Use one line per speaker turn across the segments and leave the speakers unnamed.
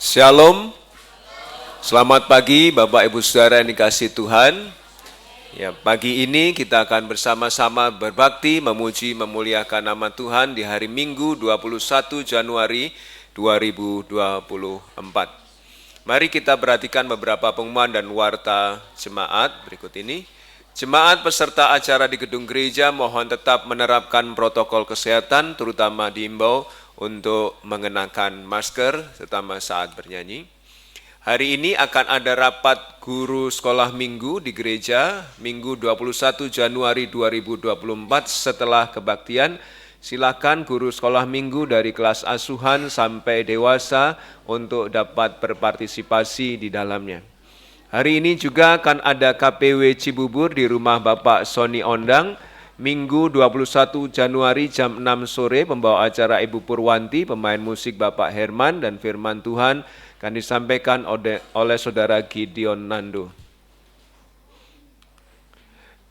Shalom, selamat pagi Bapak Ibu Saudara yang dikasihi Tuhan. Ya, pagi ini kita akan bersama-sama berbakti, memuji, memuliakan nama Tuhan di hari Minggu 21 Januari 2024. Mari kita perhatikan beberapa pengumuman dan warta jemaat berikut ini. Jemaat peserta acara di gedung gereja mohon tetap menerapkan protokol kesehatan, terutama diimbau untuk mengenakan masker, terutama saat bernyanyi. Hari ini akan ada rapat guru sekolah minggu di gereja, Minggu 21 Januari 2024 setelah kebaktian. Silakan guru sekolah minggu dari kelas asuhan sampai dewasa untuk dapat berpartisipasi di dalamnya. Hari ini juga akan ada KPW Cibubur di rumah Bapak Sony Ondang, Minggu 21 Januari jam 6 sore, pembawa acara Ibu Purwanti, pemain musik Bapak Herman, dan firman Tuhan akan disampaikan oleh Saudara Gideon Nando.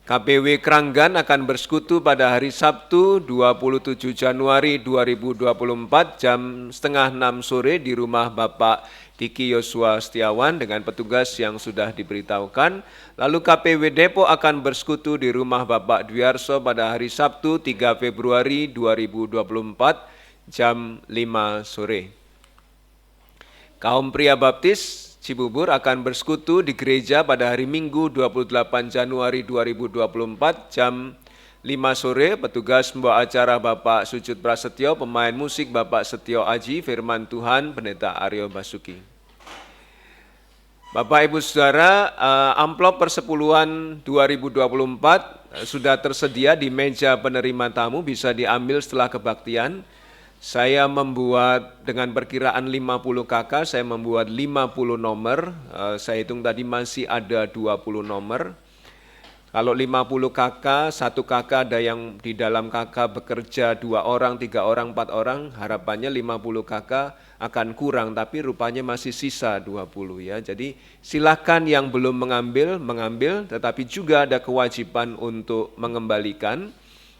KPW Kranggan akan bersekutu pada hari Sabtu 27 Januari 2024 jam setengah 6 sore di rumah Bapak Diki Yosua Setiawan dengan petugas yang sudah diberitahukan. Lalu KPW Depok akan bersekutu di rumah Bapak Dwiarso pada hari Sabtu 3 Februari 2024 jam 5 sore. Kaum pria baptis Cibubur akan bersekutu di gereja pada hari Minggu 28 Januari 2024 jam 5 sore. Petugas membawa acara Bapak Sujud Prasetyo, pemain musik Bapak Setio Aji, firman Tuhan Pendeta Aryo Basuki. Bapak Ibu Saudara, amplop persepuluhan 2024 sudah tersedia di meja penerima tamu, bisa diambil setelah kebaktian. Saya membuat dengan perkiraan 50 kakak, saya membuat 50 nomor, saya hitung tadi masih ada 20 nomor. Kalau 50 kakak, satu kakak ada yang di dalam kakak bekerja 2 orang, 3 orang, 4 orang, harapannya 50 kakak akan kurang, tapi rupanya masih sisa 20 ya. Jadi silakan yang belum mengambil, tetapi juga ada kewajiban untuk mengembalikan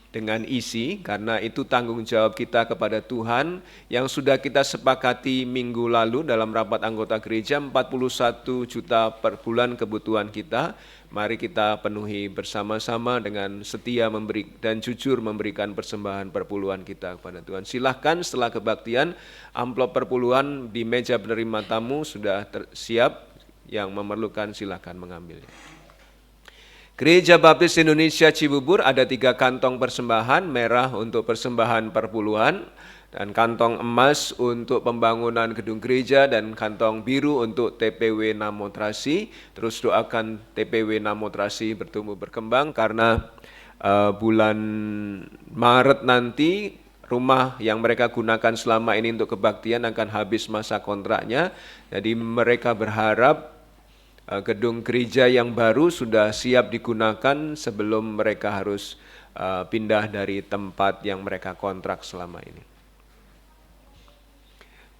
dengan isi, karena itu tanggung jawab kita kepada Tuhan yang sudah kita sepakati minggu lalu dalam rapat anggota gereja, 41 juta per bulan kebutuhan kita. Mari kita penuhi bersama-sama dengan setia memberi dan jujur memberikan persembahan perpuluhan kita kepada Tuhan. Silahkan setelah kebaktian, amplop perpuluhan di meja penerima tamu sudah siap, yang memerlukan silahkan mengambilnya. Gereja Baptis Indonesia Cibubur ada 3 kantong persembahan, merah untuk persembahan perpuluhan, dan kantong emas untuk pembangunan gedung gereja, dan kantong biru untuk TPW Namotrasi. Terus doakan TPW Namotrasi bertumbuh berkembang, karena bulan Maret nanti rumah yang mereka gunakan selama ini untuk kebaktian akan habis masa kontraknya. Jadi mereka berharap gedung gereja yang baru sudah siap digunakan sebelum mereka harus pindah dari tempat yang mereka kontrak selama ini.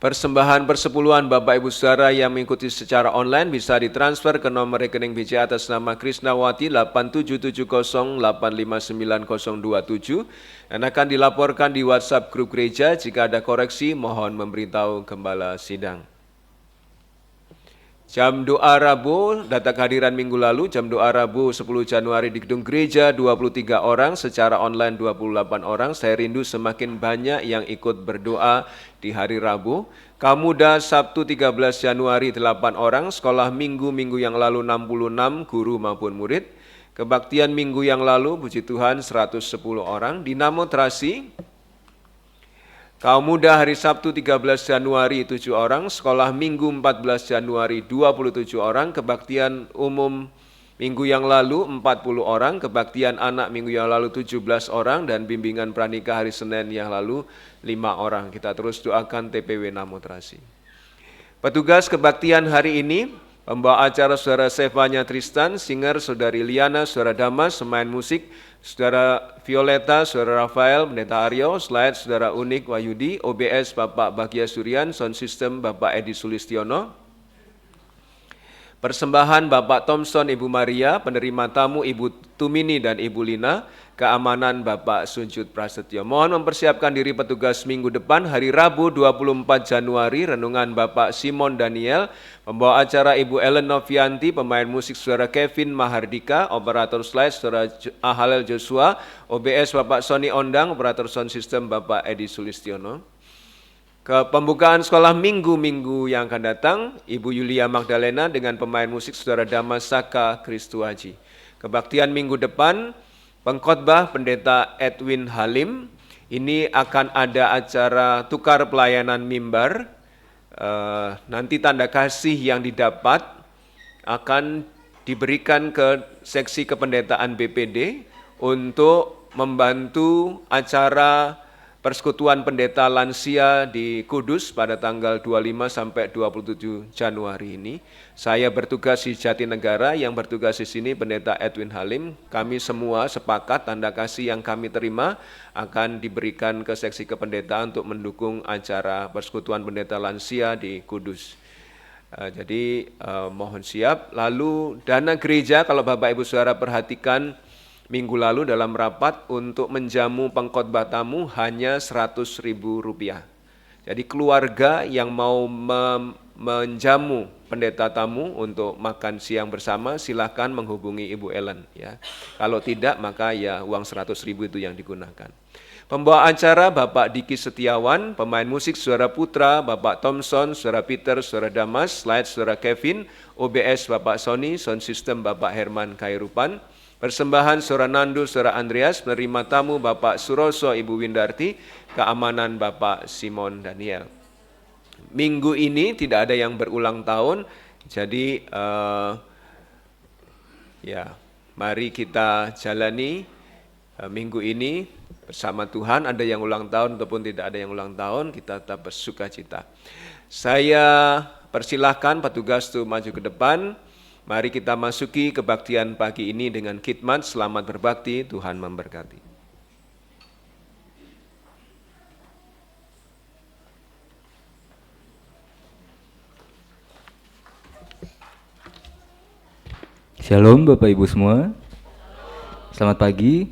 Persembahan persepuluhan Bapak Ibu Saudara yang mengikuti secara online bisa ditransfer ke nomor rekening BCA atas nama Krisnawati 8770859027 dan akan dilaporkan di WhatsApp grup gereja. Jika ada koreksi, mohon memberitahu Gembala Sidang. Jam doa Rabu, data kehadiran minggu lalu, jam doa Rabu 10 Januari di gedung gereja 23 orang, secara online 28 orang. Saya rindu semakin banyak yang ikut berdoa di hari Rabu. Kaum muda Sabtu 13 Januari 8 orang, sekolah minggu yang lalu 66 guru maupun murid. Kebaktian minggu yang lalu, puji Tuhan 110 orang. Dinamo Trasi, kaum muda hari Sabtu 13 Januari 7 orang, sekolah minggu 14 Januari 27 orang, kebaktian umum minggu yang lalu 40 orang, kebaktian anak minggu yang lalu 17 orang, dan bimbingan pranikah hari Senin yang lalu 5 orang. Kita terus doakan TPW Namotrasi. Petugas kebaktian hari ini, pembawa acara Saudara Sevanya Tristan, singer Saudari Liana, Saudara Damas, pemain musik Saudara Violeta, Saudara Rafael, Pendeta Aryo, slide Saudara Unik Wahyudi, OBS Bapak Bagia Surian, sound system Bapak Edi Sulistiono. Persembahan Bapak Thompson, Ibu Maria, penerima tamu Ibu Tumini dan Ibu Lina, keamanan Bapak Sunjut Prasetyo. Mohon mempersiapkan diri petugas minggu depan, hari Rabu 24 Januari, renungan Bapak Simon Daniel, pembawa acara Ibu Ellen Novianti, pemain musik Saudara Kevin Mahardika, operator slide Saudara Halel Joshua, OBS Bapak Sony Ondang, operator sound system Bapak Edi Sulistiono. Ke pembukaan sekolah minggu-minggu yang akan datang, Ibu Yulia Magdalena dengan pemain musik Saudara Damasaka Kristuaji. Kebaktian minggu depan, pengkhotbah Pendeta Edwin Halim. Ini akan ada acara tukar pelayanan mimbar. Nanti tanda kasih yang didapat akan diberikan ke seksi kependetaan BPD untuk membantu acara Persekutuan Pendeta Lansia di Kudus pada tanggal 25 sampai 27 Januari ini. Saya bertugas di Jatinegara, yang bertugas di sini Pendeta Edwin Halim. Kami semua sepakat tanda kasih yang kami terima akan diberikan ke seksi kependetaan untuk mendukung acara Persekutuan Pendeta Lansia di Kudus. Jadi mohon siap. Lalu dana gereja, kalau Bapak Ibu Saudara perhatikan, minggu lalu dalam rapat untuk menjamu pengkhotbah tamu hanya Rp100.000. Jadi keluarga yang mau menjamu pendeta tamu untuk makan siang bersama silahkan menghubungi Ibu Ellen. Ya. Kalau tidak maka ya uang Rp100.000 itu yang digunakan. Pembawa acara Bapak Diki Setiawan, pemain musik Saudara Putra, Bapak Thompson, Saudara Peter, Saudara Damas, slide Saudara Kevin, OBS Bapak Sony, sound system Bapak Herman Kairupan. Persembahan Saudara Nandu, Saudara Andreas, penerima tamu Bapak Suroso, Ibu Windarti, keamanan Bapak Simon Daniel. Minggu ini tidak ada yang berulang tahun, jadi mari kita jalani minggu ini bersama Tuhan. Ada yang ulang tahun ataupun tidak ada yang ulang tahun, kita tetap bersuka cita. Saya persilahkan petugas untuk maju ke depan. Mari kita masuki kebaktian pagi ini dengan khidmat. Selamat berbakti, Tuhan memberkati.
Shalom Bapak Ibu semua. Selamat pagi.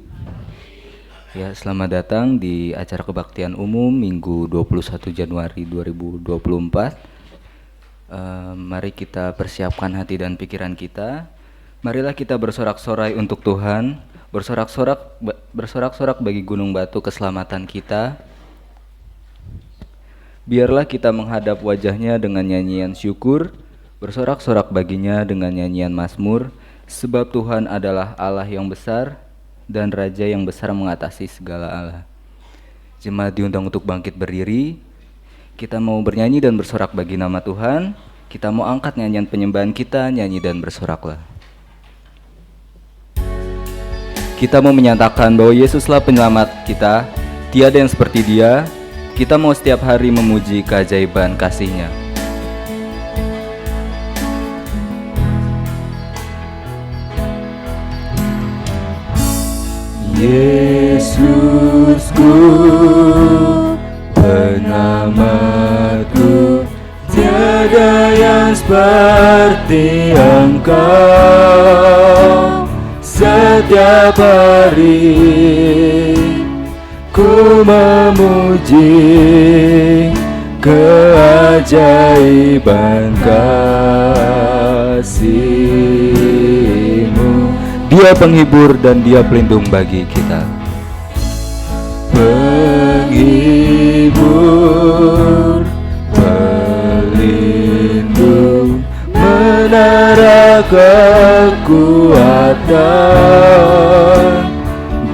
Ya, selamat datang di acara kebaktian umum Minggu 21 Januari 2024. Mari kita persiapkan hati dan pikiran kita. Marilah kita bersorak-sorai untuk Tuhan, bersorak-sorak bagi gunung batu keselamatan kita. Biarlah kita menghadap wajahnya dengan nyanyian syukur, bersorak-sorak baginya dengan nyanyian mazmur, sebab Tuhan adalah Allah yang besar dan Raja yang besar mengatasi segala Allah. Jemaat diundang untuk bangkit berdiri. Kita mau bernyanyi dan bersorak bagi nama Tuhan. Kita mau angkat nyanyian penyembahan kita, nyanyi dan bersoraklah. Kita mau menyatakan bahwa Yesuslah penyelamat kita, tiada yang seperti Dia. Kita mau setiap hari memuji keajaiban kasih-Nya. Yesusku, penyelamatku, tiada yang seperti Engkau. Setiap hari ku memuji keajaiban kasih-Mu. Dia penghibur dan Dia pelindung bagi kita. Penghibur, pelindung, menara kekuatan.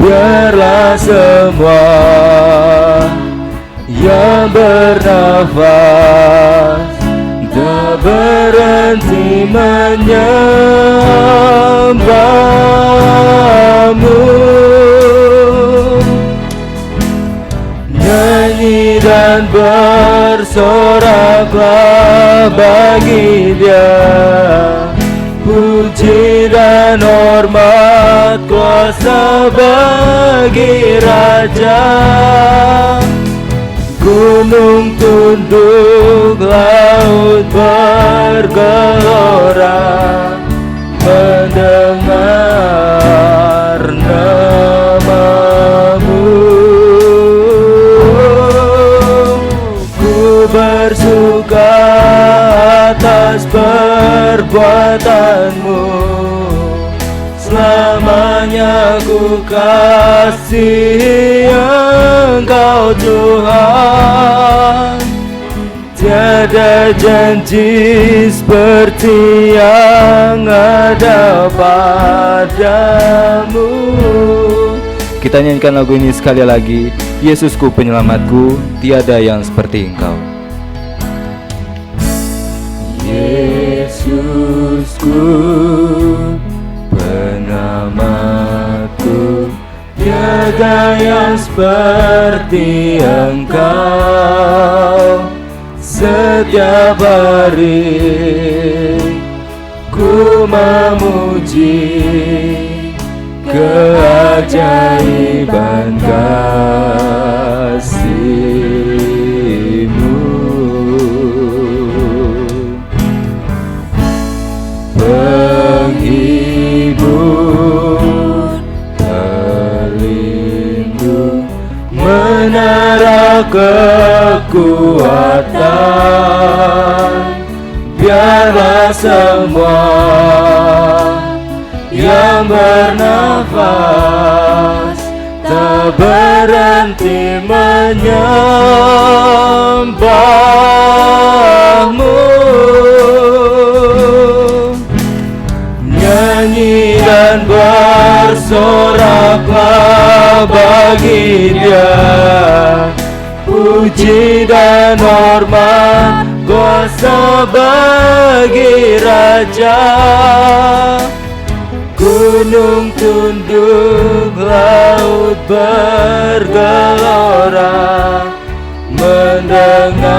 Biarlah semua yang bernafas tak berhenti menyembah-Mu. Nyanyi dan bersoraklah bagi Dia, puji dan hormat kuasa bagi Raja. gunung tunduk, laut bergelora mendengar namamu. Ku bersuka atas perbuatanmu, selamanya ku kasihi Engkau Tuhan. Tiada janji seperti yang ada padamu. Kita nyanyikan lagu ini sekali lagi. Yesusku penyelamatku, tiada yang seperti Engkau. Yesusku penyelamatku, tiada yang seperti Engkau. Setiap hari ku memuji keajaiban kasih-Mu. Penghibur, pelindung, menara kekuatan, biarlah semua yang bernafas tak berhenti menyembah-Mu. Nyanyi dan bersoraklah bagi Dia, puji dan hormat kuasa bagi Raja. Gunung tunduk, laut bergelora mendengar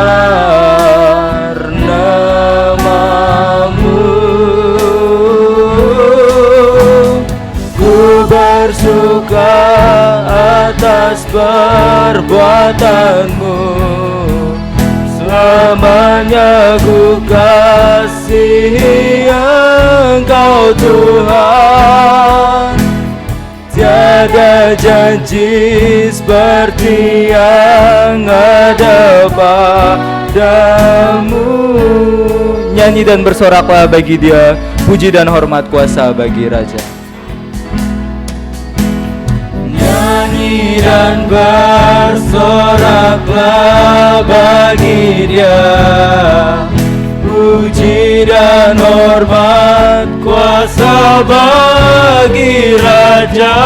namamu. Ku bersuka atas perbuatanmu, selamanya ku kasihi Engkau Tuhan. Tiada janji seperti yang ada padamu. Nyanyi dan bersoraklah bagi Dia, puji dan hormat kuasa bagi Raja. Nyanyi dan bersoraklah bagi Dia, puji dan hormat kuasa bagi Raja.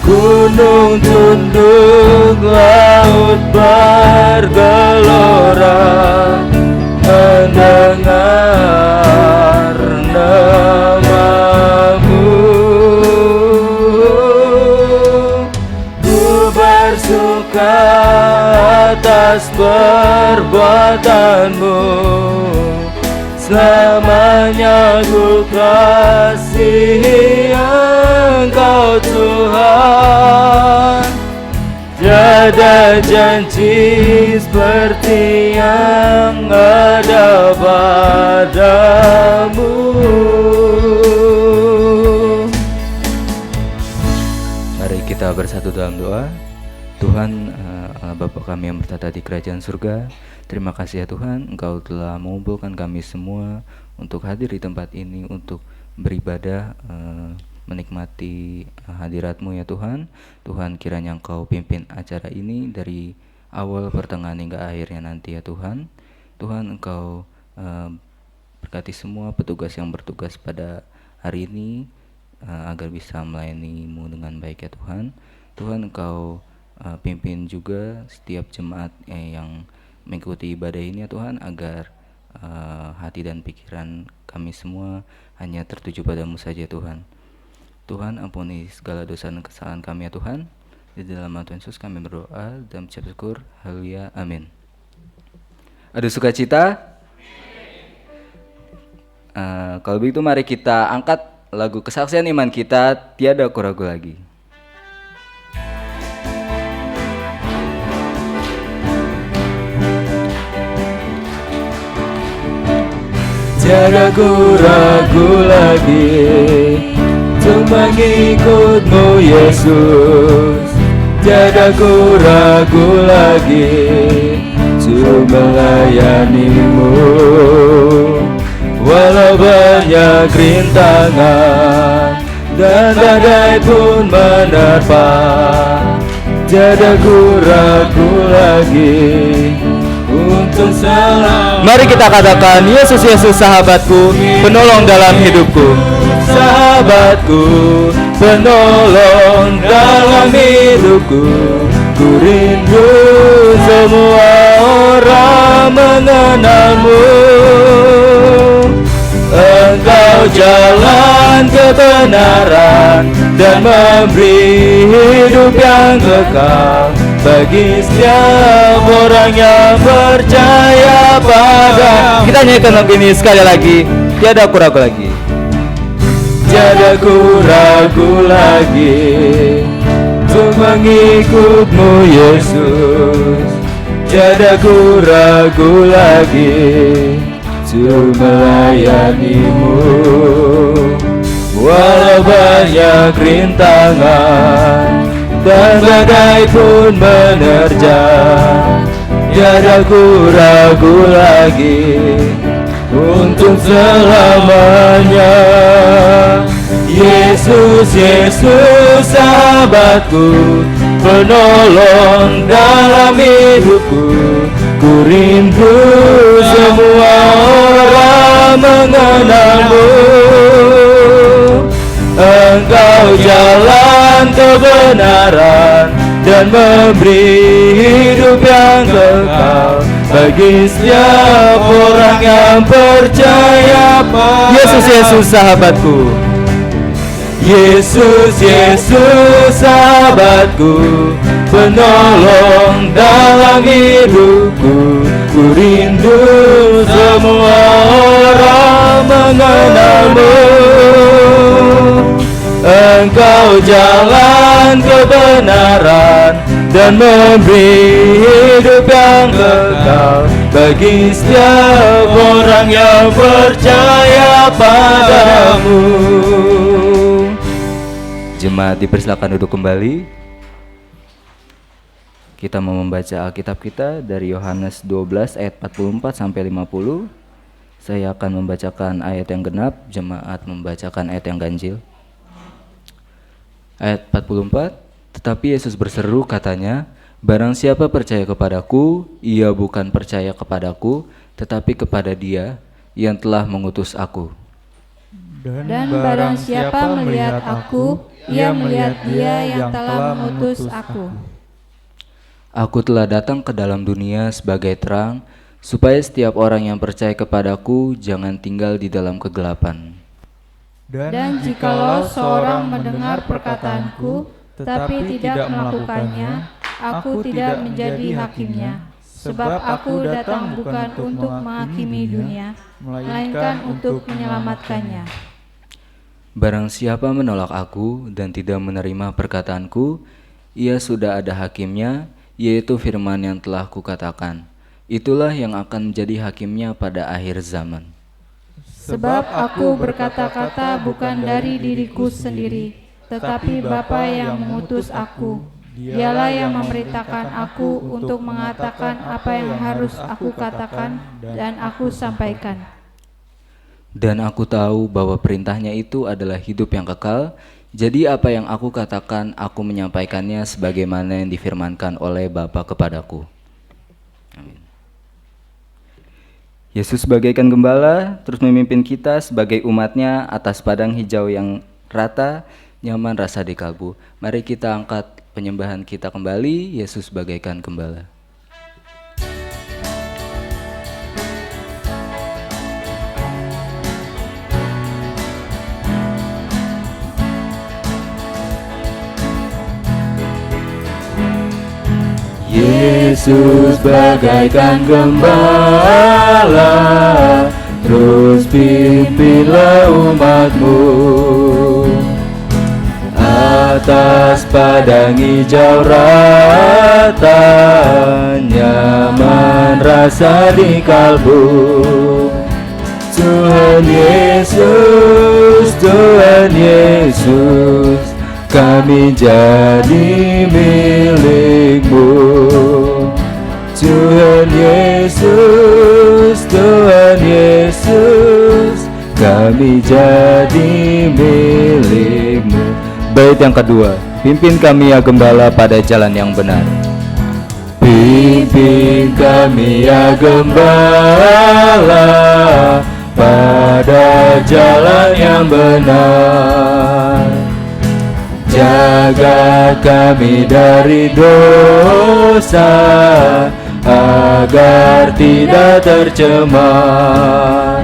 Gunung tunduk, laut bergelora mendengar namamu. Ku bersuka atas perbuatanmu, selamanya ku kasihi Engkau Tuhan. Tiada janji seperti yang ada padamu. Mari kita bersatu dalam doa. Tuhan, Allah Bapa kami yang bertata di kerajaan surga, terima kasih ya Tuhan, Engkau telah mengumpulkan kami semua untuk hadir di tempat ini untuk beribadah, menikmati hadirat-Mu ya Tuhan. Tuhan, kiranya Engkau pimpin acara ini dari awal, pertengahan hingga akhirnya nanti ya Tuhan. Tuhan, Engkau berkati semua petugas yang bertugas pada hari ini agar bisa melayani-Mu dengan baik ya Tuhan. Tuhan, Engkau pimpin juga setiap jemaat yang mengikuti ibadah ini ya Tuhan, agar hati dan pikiran kami semua hanya tertuju padamu saja Tuhan. Tuhan, ampuni segala dosa dan kesalahan kami ya Tuhan. Di dalam nama Tuhan Yesus kami berdoa dan mengucap syukur. Haleluya, amin. Ada sukacita? Kalau begitu mari kita angkat lagu kesaksian iman kita, tiada ku ragu lagi. tiada ku ragu lagi untuk mengikut-Mu Yesus. Tiada ku ragu lagi untuk melayani-Mu. Walau banyak rintangan dan badai pun menerpa, tiada ku ragu lagi untuk selamat. Mari kita katakan, Yesus, Yesus sahabatku, penolong dalam hidupku. Sahabatku, penolong dalam hidupku. Ku rindu semua orang mengenal-Mu. Engkau jalan kebenaran dan memberi hidup yang kekal bagi setiap orang yang percaya pada. Kita nyanyikan lagu ini sekali lagi. Tiada ku ragu lagi. Tiada ku ragu lagi untuk mengikut-Mu Yesus. Tiada ku ragu lagi untuk melayani-Mu. Walau banyak rintangan dan badai pun menerjang, tiada ku ragu lagi untuk selamanya. Yesus, Yesus sahabatku, penolong dalam hidupku. Ku rindu semua orang mengenal-Mu. Engkau jalan kebenaran dan memberi hidup yang kekal bagi setiap orang yang percaya pada. Yesus, Yesus sahabatku. Yesus, Yesus sahabatku, penolong dalam hidupku. Ku rindu semua orang mengenal-Mu. Engkau jalan kebenaran dan memberi hidup yang kekal bagi setiap orang yang percaya pada-Mu. Jemaat dipersilakan duduk kembali. Kita mau membaca Alkitab kita dari Yohanes 12 ayat 44 sampai 50. Saya akan membacakan ayat yang genap, jemaat membacakan ayat yang ganjil. Ayat 44, tetapi Yesus berseru katanya, barang siapa percaya kepadaku, ia bukan percaya kepadaku, tetapi kepada Dia yang telah mengutus aku.
Dan barang siapa melihat aku, ia melihat Dia yang telah mengutus aku.
Aku telah datang ke dalam dunia sebagai terang, supaya setiap orang yang percaya kepadaku jangan tinggal di dalam kegelapan.
Dan jikalau seorang mendengar perkataanku, tetapi tidak melakukannya, aku tidak menjadi hakimnya. Sebab aku datang bukan untuk menghakimi dunia, melainkan untuk menyelamatkannya.
Barang siapa menolak aku dan tidak menerima perkataanku, ia sudah ada hakimnya, yaitu firman yang telah kukatakan. Itulah yang akan menjadi hakimnya pada akhir zaman.
Sebab aku berkata-kata bukan dari diriku sendiri, tetapi Bapa yang mengutus aku. Dialah yang memerintahkan aku untuk mengatakan apa yang harus aku katakan dan aku sampaikan.
Dan aku tahu bahwa perintahnya itu adalah hidup yang kekal. Jadi apa yang aku katakan, aku menyampaikannya sebagaimana yang difirmankan oleh Bapa kepadaku. Amin. Yesus bagaikan gembala, terus memimpin kita sebagai umatnya atas padang hijau yang rata, nyaman rasa di kalbu. Mari kita angkat penyembahan kita kembali, Yesus bagaikan gembala. Yesus bagaikan gembala, terus pimpinlah umat-Mu atas padang hijau rata, nyaman rasa di kalbu. Tuhan Yesus, Tuhan Yesus, kami jadi milik-Mu. Tuhan Yesus, Tuhan Yesus, kami jadi milik-Mu. Bait yang kedua, pimpin kami ya Gembala pada jalan yang benar. Pimpin kami ya Gembala pada jalan yang benar. Jaga kami dari dosa agar tidak tercemar.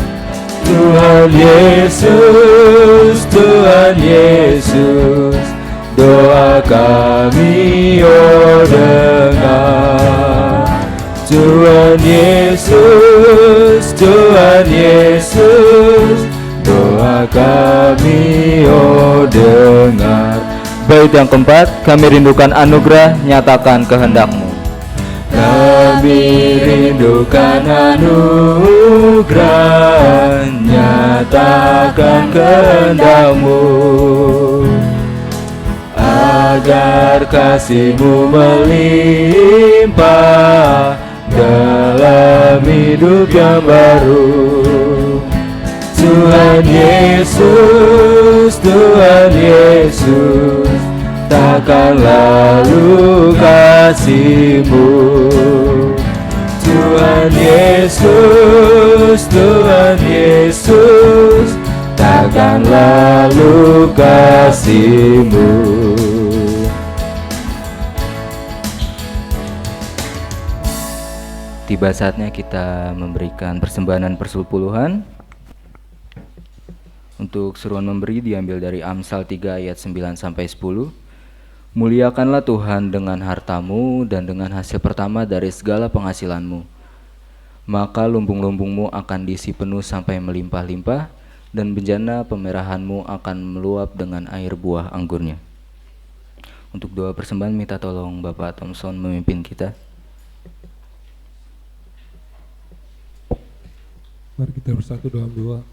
Tuhan Yesus, Tuhan Yesus, doa kami dengar. Tuhan Yesus, Tuhan Yesus, doa kami dengar. Bait yang keempat, kami rindukan anugerah, nyatakan kehendak-Mu. Kami rindukan anugerah, nyatakan kehendak-Mu, agar kasih-Mu melimpah dalam hidup yang baru. Tuhan Yesus, Tuhan Yesus, takkan lalu kasih-Mu. Tuhan Yesus, Tuhan Yesus, takkan lalu kasih-Mu. Tiba saatnya kita memberikan persembahan persepuluhan. Untuk seruan memberi diambil dari Amsal 3 ayat 9 sampai 10. Muliakanlah Tuhan dengan hartamu dan dengan hasil pertama dari segala penghasilanmu. Maka lumbung-lumbungmu akan diisi penuh sampai melimpah-limpah, dan bejana pemerahanmu akan meluap dengan air buah anggurnya. Untuk doa persembahan minta tolong Bapak Thompson memimpin kita.
Mari kita bersatu dalam doa.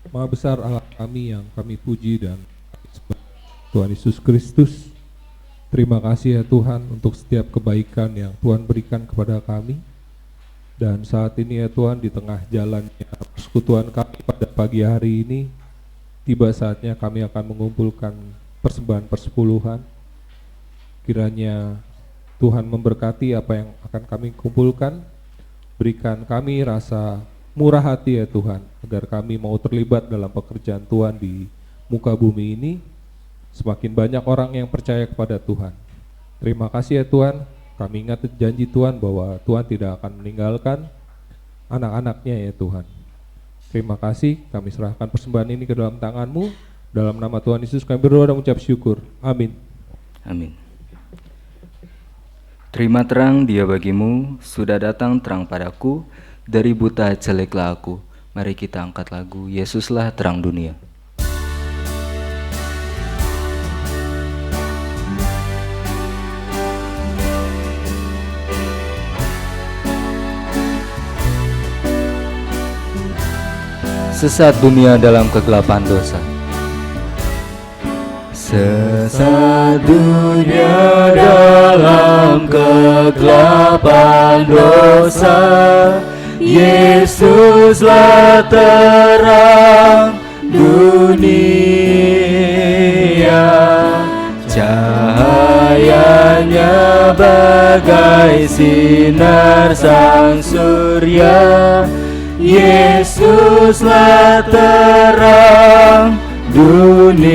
Maha besar Allah kami yang kami puji dan Tuhan Yesus Kristus, terima kasih ya Tuhan untuk setiap kebaikan yang Tuhan berikan kepada kami. Dan saat ini ya Tuhan, di tengah jalannya persekutuan kami pada pagi hari ini, tiba saatnya kami akan mengumpulkan persembahan persepuluhan. Kiranya Tuhan memberkati apa yang akan kami kumpulkan, berikan kami rasa murah hati ya Tuhan, agar kami mau terlibat dalam pekerjaan Tuhan di muka bumi ini. Semakin banyak orang yang percaya kepada Tuhan. Terima kasih ya Tuhan, kami ingat janji Tuhan bahwa Tuhan tidak akan meninggalkan anak-anaknya ya Tuhan. Terima kasih, kami serahkan persembahan ini ke dalam tangan-Mu. Dalam nama Tuhan Yesus kami berdoa dan mengucap syukur. Amin.
Amin. Terima terang Dia bagimu, sudah datang terang padaku, dari buta jeleklah aku. Mari kita angkat lagu Yesuslah terang dunia. Sesat dunia dalam kegelapan dosa. Sesat dunia dalam kegelapan dosa, Yesuslah terang dunia. Cahayanya bagai sinar sang surya, Yesuslah terang dunia.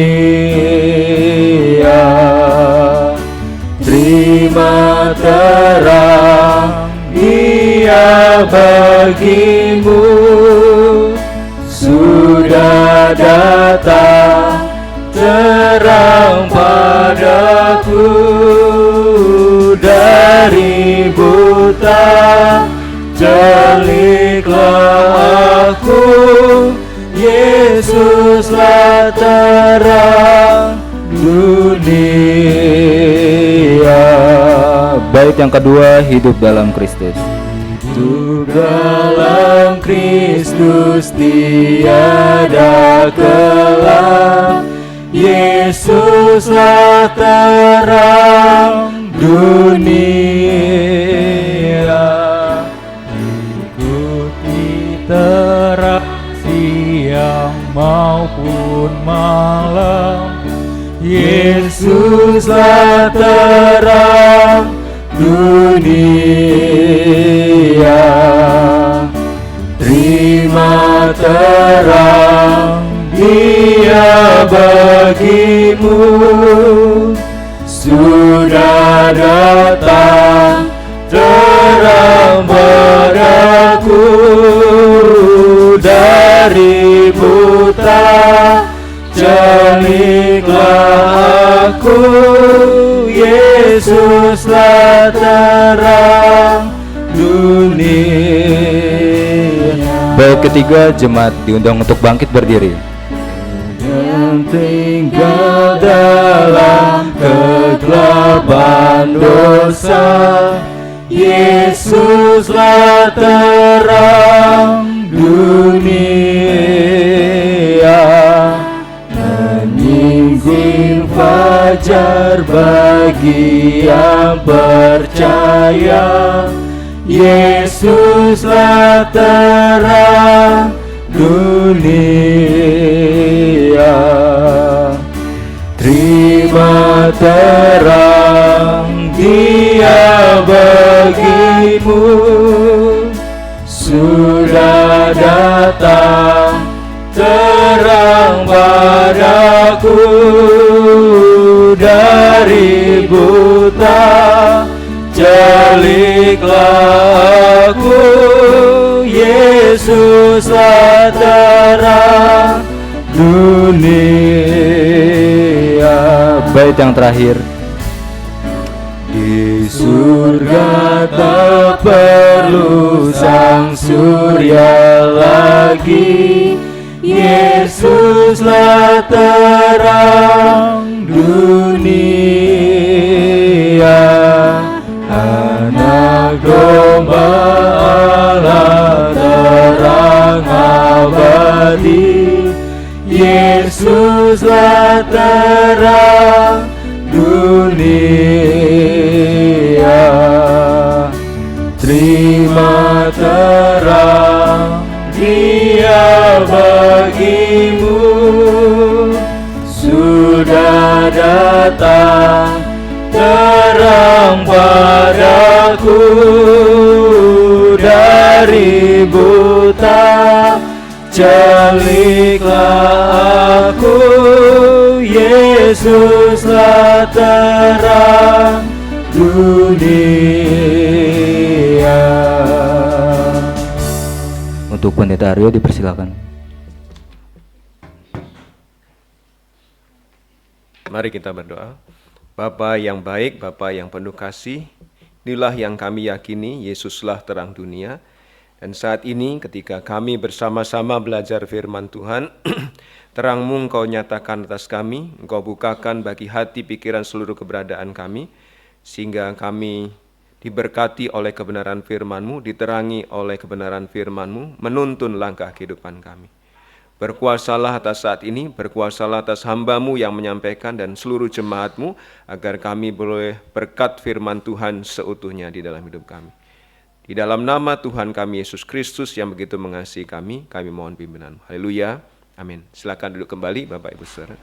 Terima terang Dia bagimu, sudah datang terang padaku, dari buta celiklah aku, Yesuslah terang dunia. Bait yang kedua, hidup dalam Kristus. Untuk dalam Kristus tiada gelap, Yesuslah terang dunia. Ikuti terang siang maupun malam, Yesuslah terang dunia. Terima terang Dia bagimu, sudah datang terang padaku. Dari buta celiklah aku, Yesuslah terang dunia. Baik, ketiga jemaat diundang untuk bangkit berdiri. Yang tinggal dalam kegelapan dosa, Yesuslah terang dunia. Menyingsing fajar bagi yang percaya, Yesuslah terang dunia. Terima terang Dia bagimu, sudah datang terang padaku. Dari buta celiklah aku, Yesuslah terang dunia. Bait yang terakhir. Di surga tak perlu sang surya lagi, Yesuslah terang dunia. Anak domba Allah terang abadi, Yesuslah terang dunia. Terima terang Dia bagimu, sudah datang terang padaku. Dari buta celiklah aku, Yesuslah terang dunia. Untuk Pendeta Aryo dipersilakan.
Mari kita berdoa. Bapa yang baik, Bapa yang penuh kasih, inilah yang kami yakini, Yesuslah terang dunia. Dan saat ini ketika kami bersama-sama belajar firman Tuhan, terang-Mu Engkau nyatakan atas kami, Engkau bukakan bagi hati pikiran seluruh keberadaan kami, sehingga kami diberkati oleh kebenaran firman-Mu, diterangi oleh kebenaran firman-Mu, menuntun langkah kehidupan kami. Berkuasalah atas saat ini, berkuasalah atas hamba-Mu yang menyampaikan dan seluruh jemaat-Mu, agar kami boleh berkat firman Tuhan seutuhnya di dalam hidup kami. Di dalam nama Tuhan kami Yesus Kristus yang begitu mengasihi kami mohon pimpinan. Haleluya, amin. Silakan duduk kembali Bapak Ibu Saudara.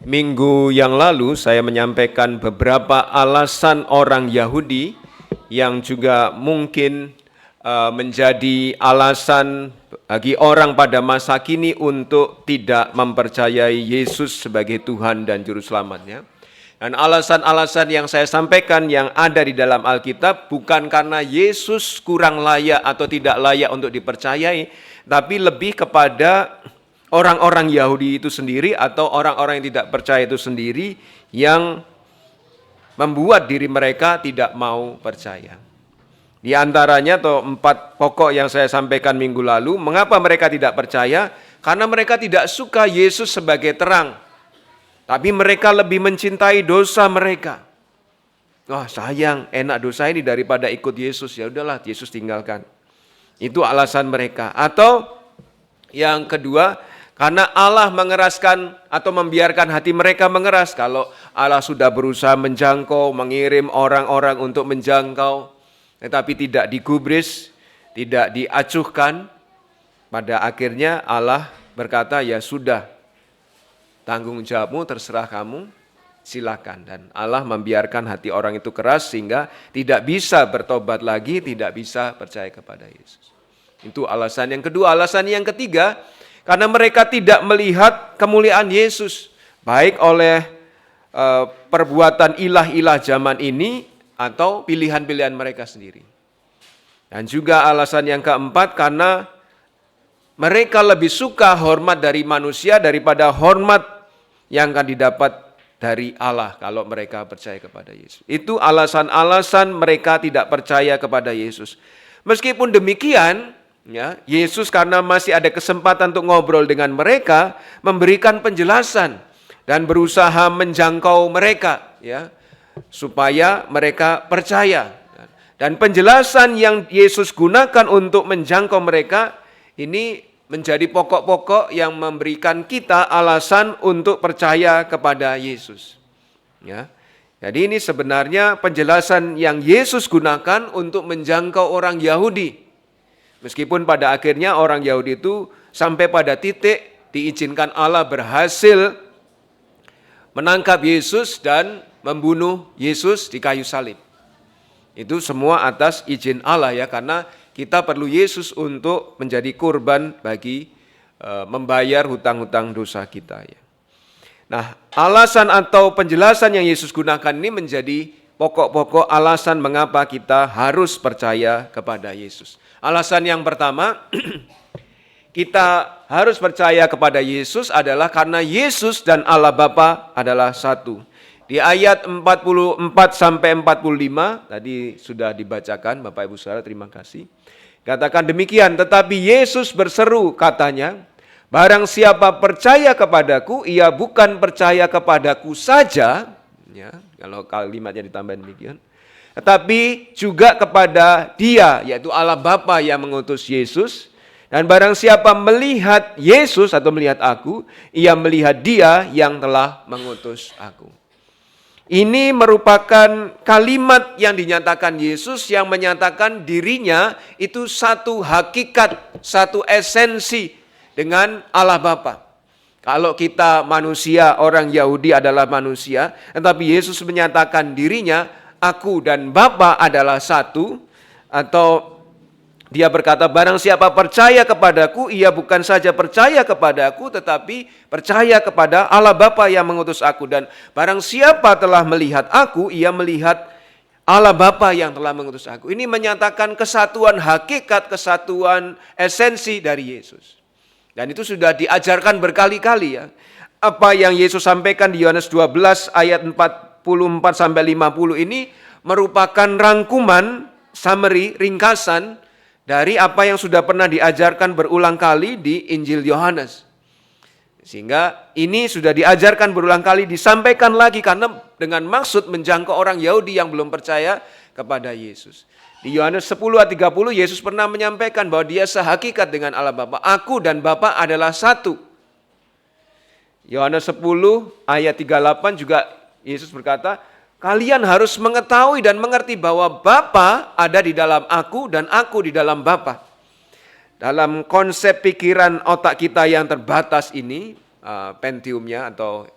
Minggu yang lalu saya menyampaikan beberapa alasan orang Yahudi yang juga mungkin menjadi alasan bagi orang pada masa kini untuk tidak mempercayai Yesus sebagai Tuhan dan Juru Selamatnya. Dan alasan-alasan yang saya sampaikan yang ada di dalam Alkitab bukan karena Yesus kurang layak atau tidak layak untuk dipercayai, tapi lebih kepada orang-orang Yahudi itu sendiri atau orang-orang yang tidak percaya itu sendiri yang membuat diri mereka tidak mau percaya. Di antaranya atau 4 pokok yang saya sampaikan minggu lalu, mengapa mereka tidak percaya? Karena mereka tidak suka Yesus sebagai terang. Tapi mereka lebih mencintai dosa mereka. Wah, sayang, enak dosa ini daripada ikut Yesus. Ya udahlah, Yesus tinggalkan. Itu alasan mereka. Atau yang kedua, karena Allah mengeraskan atau membiarkan hati mereka mengeras. Kalau Allah sudah berusaha menjangkau, mengirim orang-orang untuk menjangkau, tetapi tidak digubris, tidak diacuhkan, pada akhirnya Allah berkata, ya sudah, tanggung jawabmu terserah kamu, silakan. Dan Allah membiarkan hati orang itu keras sehingga tidak bisa bertobat lagi, tidak bisa percaya kepada Yesus. Itu alasan yang kedua. Alasan yang ketiga, karena mereka tidak melihat kemuliaan Yesus, baik oleh perbuatan ilah-ilah zaman ini atau pilihan-pilihan mereka sendiri. Dan juga alasan yang keempat, karena mereka lebih suka hormat dari manusia daripada hormat yang akan didapat dari Allah kalau mereka percaya kepada Yesus. Itu alasan-alasan mereka tidak percaya kepada Yesus. Meskipun demikian, ya, Yesus karena masih ada kesempatan untuk ngobrol dengan mereka, memberikan penjelasan dan berusaha menjangkau mereka, ya, supaya mereka percaya. Dan penjelasan yang Yesus gunakan untuk menjangkau mereka ini menjadi pokok-pokok yang memberikan kita alasan untuk percaya kepada Yesus. Ya. Jadi ini sebenarnya penjelasan yang Yesus gunakan untuk menjangkau orang Yahudi. Meskipun pada akhirnya orang Yahudi itu sampai pada titik diizinkan Allah berhasil menangkap Yesus dan membunuh Yesus di kayu salib. Itu semua atas izin Allah ya, karena kita perlu Yesus untuk menjadi kurban bagi membayar hutang-hutang dosa kita ya. Nah, alasan atau penjelasan yang Yesus gunakan ini menjadi pokok-pokok alasan mengapa kita harus percaya kepada Yesus. Alasan yang pertama, kita harus percaya kepada Yesus adalah karena Yesus dan Allah Bapa adalah satu. Di ayat 44 sampai 45 tadi sudah dibacakan, Bapak Ibu Saudara, terima kasih. Katakan demikian, tetapi Yesus berseru katanya, barang siapa percaya kepadaku, ia bukan percaya kepadaku saja, ya, kalau kalimatnya ditambah demikian, tetapi juga kepada Dia, yaitu Allah Bapa yang mengutus Yesus. Dan barang siapa melihat Yesus atau melihat aku, ia melihat Dia yang telah mengutus aku. Ini merupakan kalimat yang dinyatakan Yesus yang menyatakan dirinya itu satu hakikat, satu esensi dengan Allah Bapa. Kalau kita manusia, orang Yahudi adalah manusia, tetapi Yesus menyatakan dirinya, aku dan Bapa adalah satu, atau Dia berkata, barang siapa percaya kepadaku, ia bukan saja percaya kepadaku, tetapi percaya kepada Allah Bapa yang mengutus aku. Dan barang siapa telah melihat aku, ia melihat Allah Bapa yang telah mengutus aku. Ini menyatakan kesatuan hakikat, kesatuan esensi dari Yesus. Dan itu sudah diajarkan berkali-kali ya. Apa yang Yesus sampaikan di Yohanes 12 ayat 44 sampai 50 ini merupakan rangkuman, summary, ringkasan dari apa yang sudah pernah diajarkan berulang kali di Injil Yohanes. Sehingga ini sudah diajarkan berulang kali, disampaikan lagi karena dengan maksud menjangkau orang Yahudi yang belum percaya kepada Yesus. Di Yohanes 10 ayat 30 Yesus pernah menyampaikan bahwa Dia sehakikat dengan Allah Bapa. Aku dan Bapa adalah satu. Yohanes 10 ayat 38 juga Yesus berkata, kalian harus mengetahui dan mengerti bahwa Bapa ada di dalam aku dan aku di dalam Bapa. Dalam konsep pikiran otak kita yang terbatas ini, Pentiumnya atau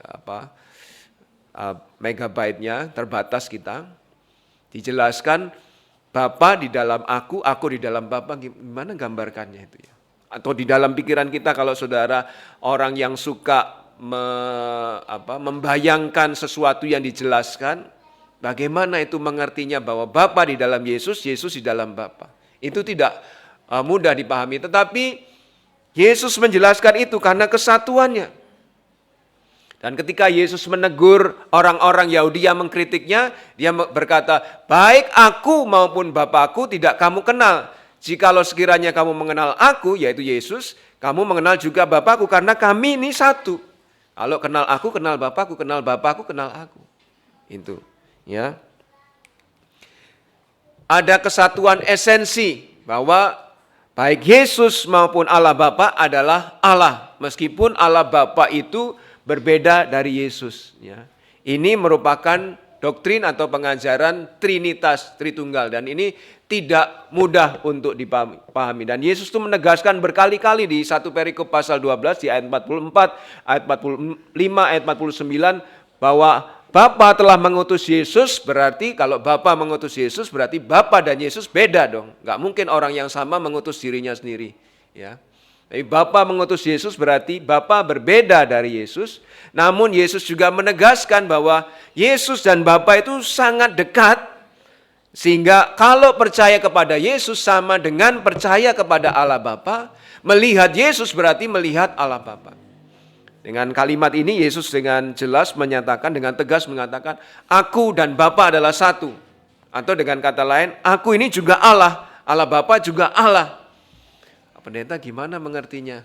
megabyte-nya terbatas kita, dijelaskan Bapa di dalam aku di dalam Bapa. Gimana gambarkannya itu ya? Atau di dalam pikiran kita kalau saudara orang yang suka membayangkan sesuatu yang dijelaskan, bagaimana itu mengertinya bahwa Bapa di dalam Yesus, Yesus di dalam Bapa. Itu tidak mudah dipahami, tetapi Yesus menjelaskan itu karena kesatuannya. Dan ketika Yesus menegur orang-orang Yahudi yang mengkritiknya, dia berkata, baik aku maupun Bapakku tidak kamu kenal. Jikalau sekiranya kamu mengenal aku, yaitu Yesus, kamu mengenal juga Bapakku, karena kami ini satu. Kalau kenal aku, kenal Bapakku, kenal Bapakku, kenal aku. Itu, ya. Ada kesatuan esensi bahwa baik Yesus maupun Allah Bapa adalah Allah. Meskipun Allah Bapa itu berbeda dari Yesus. Ya. Ini merupakan doktrin atau pengajaran Trinitas, Tritunggal. Dan ini tidak mudah untuk dipahami. Dan Yesus itu menegaskan berkali-kali di satu perikop pasal 12 di ayat 44, ayat 45, ayat 49 bahwa Bapa telah mengutus Yesus, berarti kalau Bapa mengutus Yesus berarti Bapa dan Yesus beda dong. Nggak mungkin orang yang sama mengutus dirinya sendiri. Ya. Tapi Bapa mengutus Yesus berarti Bapa berbeda dari Yesus. Namun Yesus juga menegaskan bahwa Yesus dan Bapa itu sangat dekat. Sehingga kalau percaya kepada Yesus sama dengan percaya kepada Allah Bapa. Melihat Yesus berarti melihat Allah Bapa. Dengan kalimat ini Yesus dengan jelas menyatakan, dengan tegas mengatakan, aku dan Bapa adalah satu. Atau dengan kata lain, aku ini juga Allah. Allah Bapa juga Allah. Pendeta gimana mengertinya?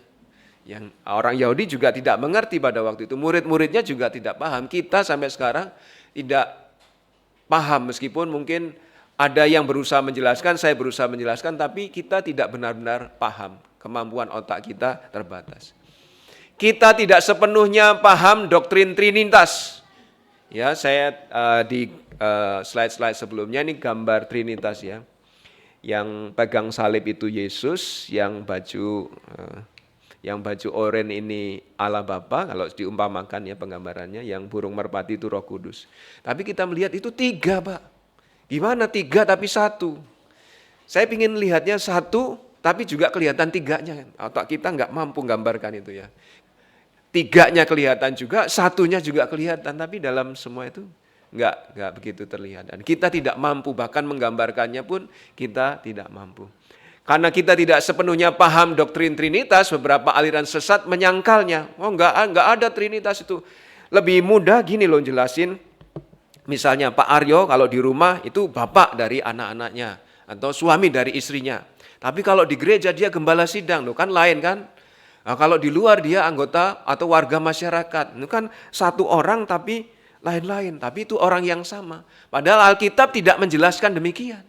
Yang orang Yahudi juga tidak mengerti pada waktu itu. Murid-muridnya juga tidak paham. Kita sampai sekarang tidak paham. Meskipun mungkin ada yang berusaha menjelaskan, saya berusaha menjelaskan, tapi kita tidak benar-benar paham. Kemampuan otak kita terbatas. Kita tidak sepenuhnya paham doktrin Trinitas. Ya, saya di slide-slide sebelumnya ini gambar Trinitas ya. Yang pegang salib itu Yesus, yang baju oranye ini Allah Bapa, kalau diumpamakan ya penggambarannya, yang burung merpati itu Roh Kudus. Tapi kita melihat itu 3, Pak. Gimana 3 tapi 1? Saya ingin lihatnya 1, tapi juga kelihatan 3-nya. Otak kita nggak mampu gambarkan itu ya. 3-nya kelihatan juga, 1-nya juga kelihatan, tapi dalam semua itu Enggak begitu terlihat. Dan kita tidak mampu, bahkan menggambarkannya pun kita tidak mampu. Karena kita tidak sepenuhnya paham doktrin Trinitas, beberapa aliran sesat menyangkalnya. Oh enggak ada Trinitas itu. Lebih mudah gini loh jelasin. Misalnya Pak Aryo kalau di rumah itu bapak dari anak-anaknya. Atau suami dari istrinya. Tapi kalau di gereja dia gembala sidang loh, kan lain kan. Nah, kalau di luar dia anggota atau warga masyarakat. Itu kan satu orang tapi lain-lain, tapi itu orang yang sama. Padahal Alkitab tidak menjelaskan demikian.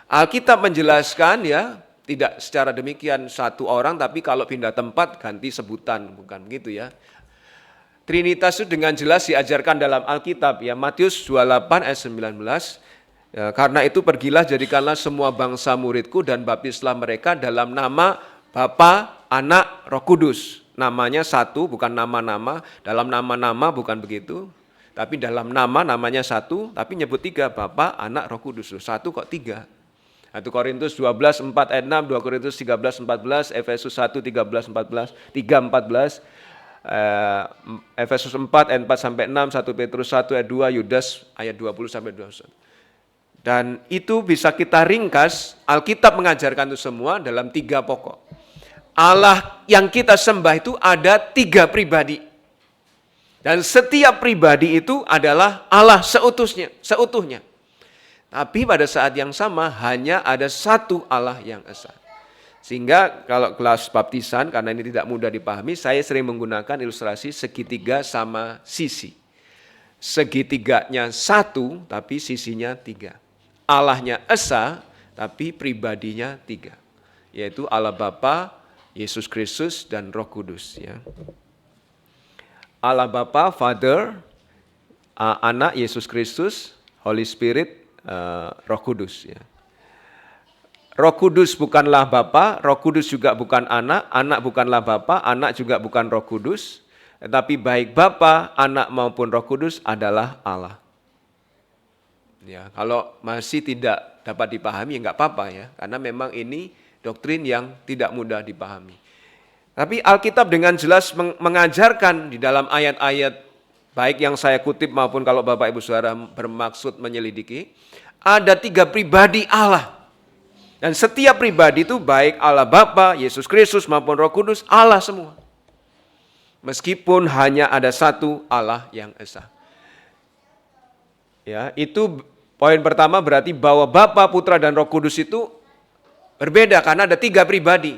Alkitab menjelaskan ya, tidak secara demikian satu orang, tapi kalau pindah tempat ganti sebutan, bukan begitu ya. Trinitas itu dengan jelas diajarkan dalam Alkitab ya, Matius 28 ayat 19. Ya, karena itu pergilah jadikanlah semua bangsa muridku dan baptislah mereka dalam nama Bapa, Anak, Roh Kudus. Namanya satu, bukan nama-nama. Dalam nama-nama bukan begitu. Tapi dalam namanya 1, tapi nyebut 3, Bapa, Anak, Roh Kudus. 1 kok 3. 1 Korintus 12, 4 ayat 6, 2 Korintus 13, 14, Efesus 1, 13, 14, 3, 14, Efesus 4 ayat 4 sampai 6, 1 Petrus 1 ayat 2, Yudas ayat 20 sampai 21. Dan itu bisa kita ringkas, Alkitab mengajarkan itu semua dalam 3 pokok. Allah yang kita sembah itu ada 3 pribadi. Dan setiap pribadi itu adalah Allah seutuhnya. Tapi pada saat yang sama hanya ada satu Allah yang esa. Sehingga kalau kelas baptisan, karena ini tidak mudah dipahami, saya sering menggunakan ilustrasi segitiga sama sisi. Segitiganya 1, tapi sisinya 3. Allahnya esa, tapi pribadinya 3. Yaitu Allah Bapa, Yesus Kristus, dan Roh Kudus. Ya. Allah Bapa, Father, Anak Yesus Kristus, Holy Spirit, Roh Kudus. Ya. Roh Kudus bukanlah Bapa, Roh Kudus juga bukan Anak, Anak bukanlah Bapa, Anak juga bukan Roh Kudus. Tetapi baik Bapa, Anak maupun Roh Kudus adalah Allah. Ya, kalau masih tidak dapat dipahami ya nggak apa-apa ya, karena memang ini doktrin yang tidak mudah dipahami. Tapi Alkitab dengan jelas mengajarkan di dalam ayat-ayat, baik yang saya kutip maupun kalau Bapak Ibu Saudara bermaksud menyelidiki, ada 3 pribadi Allah. Dan setiap pribadi itu baik Allah Bapa, Yesus Kristus maupun Roh Kudus, Allah semua. Meskipun hanya ada satu Allah yang esa. Ya, itu poin pertama, berarti bahwa Bapa, Putra, dan Roh Kudus itu berbeda karena ada 3 pribadi.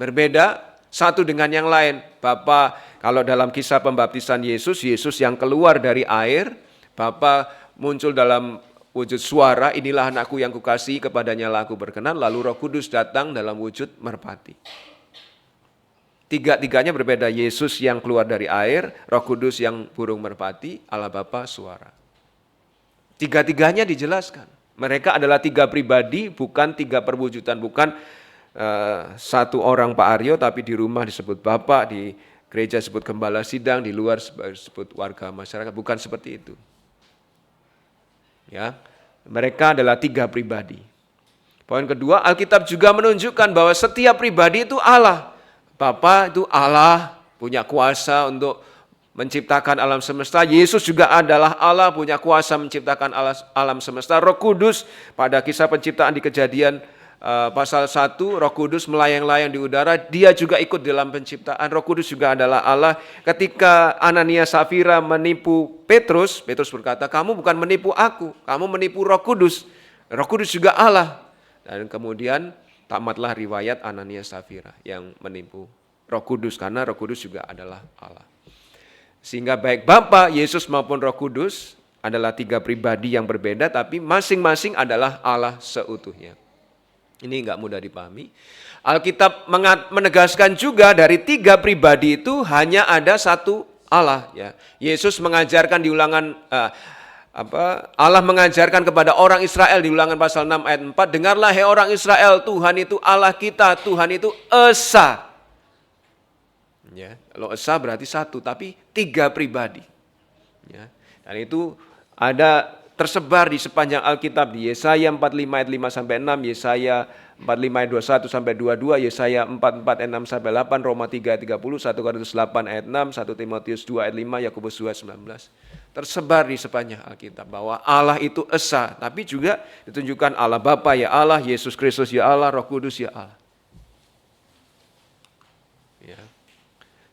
Berbeda satu dengan yang lain. Bapa, kalau dalam kisah pembaptisan Yesus, Yesus yang keluar dari air, Bapa muncul dalam wujud suara, inilah anakku yang kukasihi, kepadanya lah aku berkenan. Lalu Roh Kudus datang dalam wujud merpati. Tiga-tiganya berbeda. Yesus yang keluar dari air, Roh Kudus yang burung merpati, Allah Bapa suara. Tiga-tiganya dijelaskan. Mereka adalah 3 pribadi, bukan 3 perwujudan, bukan satu orang Pak Aryo, tapi di rumah disebut Bapak, di gereja disebut gembala sidang, di luar disebut warga masyarakat, bukan seperti itu. Ya, mereka adalah 3 pribadi. Poin kedua, Alkitab juga menunjukkan bahwa setiap pribadi itu Allah. Bapa itu Allah, punya kuasa untuk menciptakan alam semesta. Yesus juga adalah Allah, punya kuasa menciptakan alam semesta. Roh Kudus pada kisah penciptaan di Kejadian pasal 1, Roh Kudus melayang-layang di udara, dia juga ikut dalam penciptaan. Roh Kudus juga adalah Allah. Ketika Ananias Safira menipu Petrus, Petrus berkata, kamu bukan menipu aku, kamu menipu Roh Kudus. Roh Kudus juga Allah. Dan kemudian tamatlah riwayat Ananias Safira yang menipu Roh Kudus, karena Roh Kudus juga adalah Allah. Sehingga baik Bapa, Yesus maupun Roh Kudus adalah 3 pribadi yang berbeda, tapi masing-masing adalah Allah seutuhnya. Ini enggak mudah dipahami. Alkitab menegaskan juga dari 3 pribadi itu hanya ada satu Allah. Ya. Yesus mengajarkan di Ulangan, Allah mengajarkan kepada orang Israel di Ulangan pasal 6 ayat 4, dengarlah hai orang Israel, Tuhan itu Allah kita, Tuhan itu esa. Ya, kalau esa berarti satu, tapi 3 pribadi. Ya, dan itu ada tersebar di sepanjang Alkitab, di Yesaya 45 ayat 5 sampai 6, Yesaya 45 ayat 21 sampai 22, Yesaya 44 ayat 6 sampai 8, Roma 3 ayat 30, 1 Korintus 8 ayat 6, 1 Timotius 2 ayat 5, Yakobus 2 ayat 19. Tersebar di sepanjang Alkitab bahwa Allah itu esa, tapi juga ditunjukkan Allah Bapa ya Allah, Yesus Kristus ya Allah, Roh Kudus ya Allah. Ya.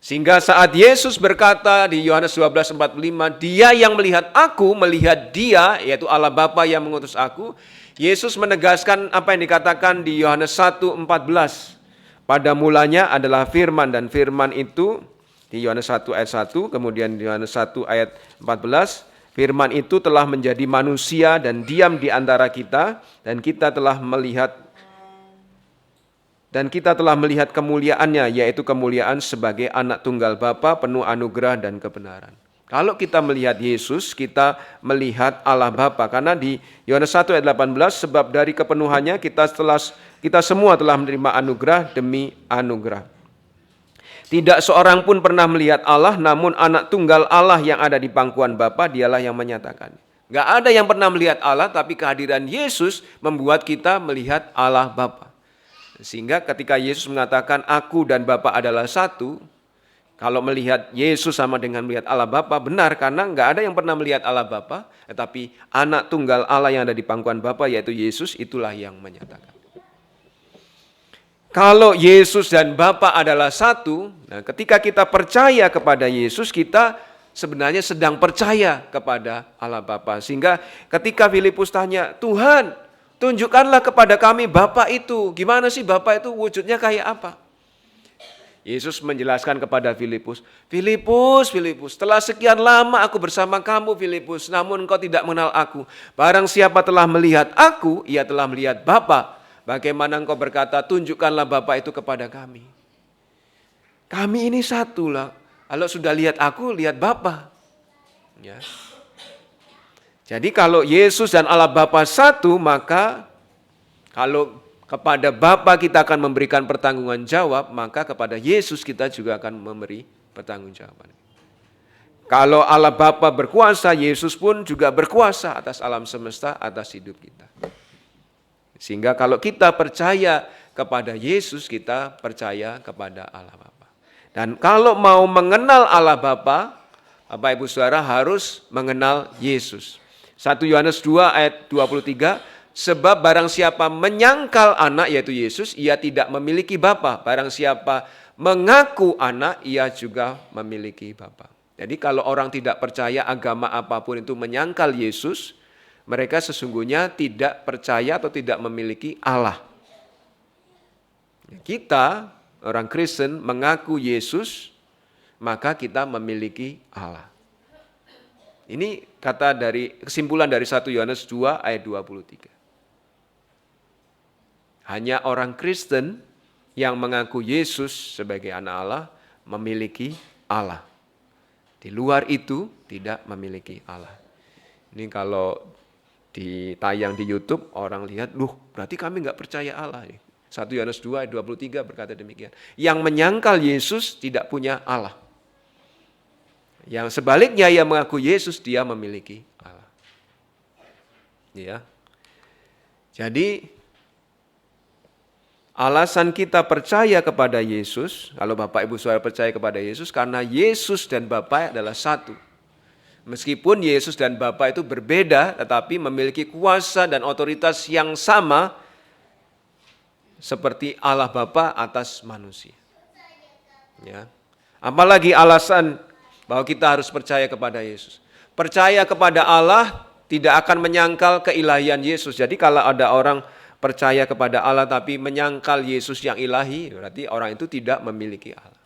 Sehingga saat Yesus berkata di Yohanes 12:45, dia yang melihat aku, melihat dia, yaitu Allah Bapa yang mengutus aku. Yesus menegaskan apa yang dikatakan di Yohanes 1:14. Pada mulanya adalah firman, dan firman itu di Yohanes 1 ayat 1, kemudian di Yohanes 1 ayat 14, firman itu telah menjadi manusia dan diam di antara kita, dan kita telah melihat kemuliaannya, yaitu kemuliaan sebagai anak tunggal Bapa, penuh anugerah dan kebenaran. Kalau kita melihat Yesus, kita melihat Allah Bapa, karena di Yohanes 1 ayat 18, sebab dari kepenuhannya kita semua telah menerima anugerah demi anugerah. Tidak seorang pun pernah melihat Allah, namun anak tunggal Allah yang ada di pangkuan Bapa, dialah yang menyatakan. Gak ada yang pernah melihat Allah, tapi kehadiran Yesus membuat kita melihat Allah Bapa. Sehingga ketika Yesus mengatakan aku dan Bapa adalah satu, kalau melihat Yesus sama dengan melihat Allah Bapa, benar, karena nggak ada yang pernah melihat Allah Bapa, tetapi anak tunggal Allah yang ada di pangkuan Bapa, yaitu Yesus, itulah yang menyatakan. Kalau Yesus dan Bapa adalah satu, nah ketika kita percaya kepada Yesus, kita sebenarnya sedang percaya kepada Allah Bapa. Sehingga ketika Filipus tanya, Tuhan, tunjukkanlah kepada kami Bapa itu. Gimana sih Bapa itu wujudnya kayak apa? Yesus menjelaskan kepada Filipus, Filipus, telah sekian lama aku bersama kamu Filipus, namun engkau tidak mengenal aku. Barang siapa telah melihat aku, ia telah melihat Bapa. Bagaimana engkau berkata, tunjukkanlah Bapa itu kepada kami. Kami ini satu lah. Kalau sudah lihat aku, lihat Bapa. Ya. Jadi kalau Yesus dan Allah Bapa satu, maka kalau kepada Bapa kita akan memberikan pertanggungan jawab, maka kepada Yesus kita juga akan memberi pertanggungjawaban. Kalau Allah Bapa berkuasa, Yesus pun juga berkuasa atas alam semesta, atas hidup kita. Sehingga kalau kita percaya kepada Yesus, kita percaya kepada Allah Bapa. Dan kalau mau mengenal Allah Bapa, Bapak Ibu Saudara harus mengenal Yesus. 1 Yohanes 2 ayat 23, Sebab barang siapa menyangkal anak yaitu Yesus, ia tidak memiliki Bapa. Barang siapa mengaku anak, ia juga memiliki Bapa. Jadi kalau orang tidak percaya agama apapun itu menyangkal Yesus, mereka sesungguhnya tidak percaya atau tidak memiliki Allah. Kita, orang Kristen, mengaku Yesus, maka kita memiliki Allah. Ini kesimpulan dari 1 Yohanes 2 ayat 23. Hanya orang Kristen yang mengaku Yesus sebagai anak Allah memiliki Allah. Di luar itu tidak memiliki Allah. Ini kalau ditayang di YouTube orang lihat, berarti kami nggak percaya Allah. 1 Yohanes 2 ayat 23 berkata demikian. Yang menyangkal Yesus tidak punya Allah. Yang sebaliknya yang mengaku Yesus dia memiliki Allah. Ya. Jadi alasan kita percaya kepada Yesus, kalau Bapak Ibu Saudara percaya kepada Yesus karena Yesus dan Bapa adalah satu. Meskipun Yesus dan Bapa itu berbeda tetapi memiliki kuasa dan otoritas yang sama seperti Allah Bapa atas manusia. Ya. Apalagi alasan bahwa kita harus percaya kepada Yesus. Percaya kepada Allah tidak akan menyangkal keilahian Yesus. Jadi kalau ada orang percaya kepada Allah tapi menyangkal Yesus yang ilahi, berarti orang itu tidak memiliki Allah.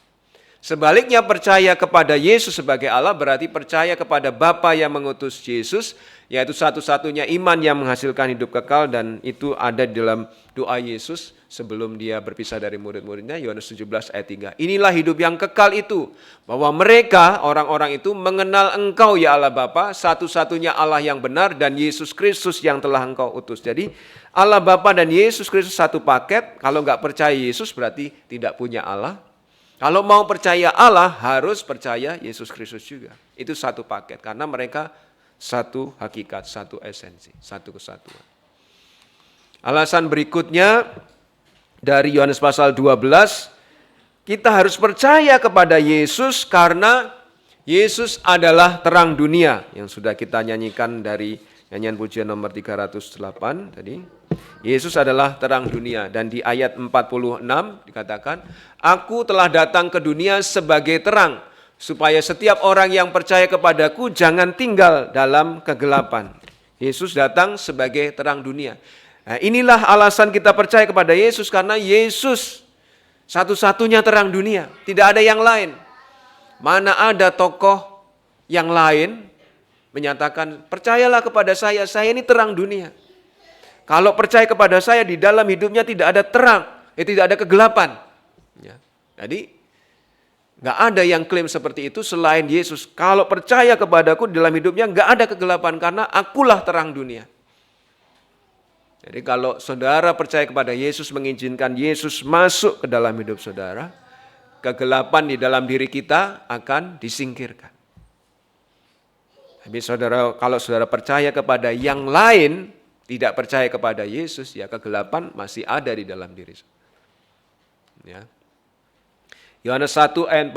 Sebaliknya percaya kepada Yesus sebagai Allah berarti percaya kepada Bapa yang mengutus Yesus, yaitu satu-satunya iman yang menghasilkan hidup kekal, dan itu ada di dalam doa Yesus sebelum dia berpisah dari murid-muridnya, Yohanes 17 ayat 3. Inilah hidup yang kekal itu, bahwa mereka, orang-orang itu mengenal Engkau ya Allah Bapa, satu-satunya Allah yang benar, dan Yesus Kristus yang telah Engkau utus. Jadi Allah Bapa dan Yesus Kristus satu paket. Kalau nggak percaya Yesus berarti tidak punya Allah. Kalau mau percaya Allah harus percaya Yesus Kristus juga. Itu satu paket karena mereka satu hakikat, satu esensi, satu kesatuan. Alasan berikutnya dari Yohanes pasal 12, kita harus percaya kepada Yesus karena Yesus adalah terang dunia yang sudah kita nyanyikan dari nyanyian pujian nomor 308 tadi. Yesus adalah terang dunia, dan di ayat 46 dikatakan, Aku telah datang ke dunia sebagai terang, supaya setiap orang yang percaya kepadaku jangan tinggal dalam kegelapan. Yesus datang sebagai terang dunia. Nah, inilah alasan kita percaya kepada Yesus, karena Yesus satu-satunya terang dunia, tidak ada yang lain. Mana ada tokoh yang lain menyatakan, percayalah kepada saya ini terang dunia. Kalau percaya kepada saya, di dalam hidupnya tidak ada terang, tidak ada kegelapan. Ya. Jadi nggak ada yang klaim seperti itu selain Yesus. Kalau percaya kepadaku, di dalam hidupnya nggak ada kegelapan karena akulah terang dunia. Jadi kalau saudara percaya kepada Yesus, mengizinkan Yesus masuk ke dalam hidup saudara, kegelapan di dalam diri kita akan disingkirkan. Tapi kalau saudara percaya kepada yang lain, tidak percaya kepada Yesus, ya kegelapan masih ada di dalam diri. Ya. Yohanes 1 ayat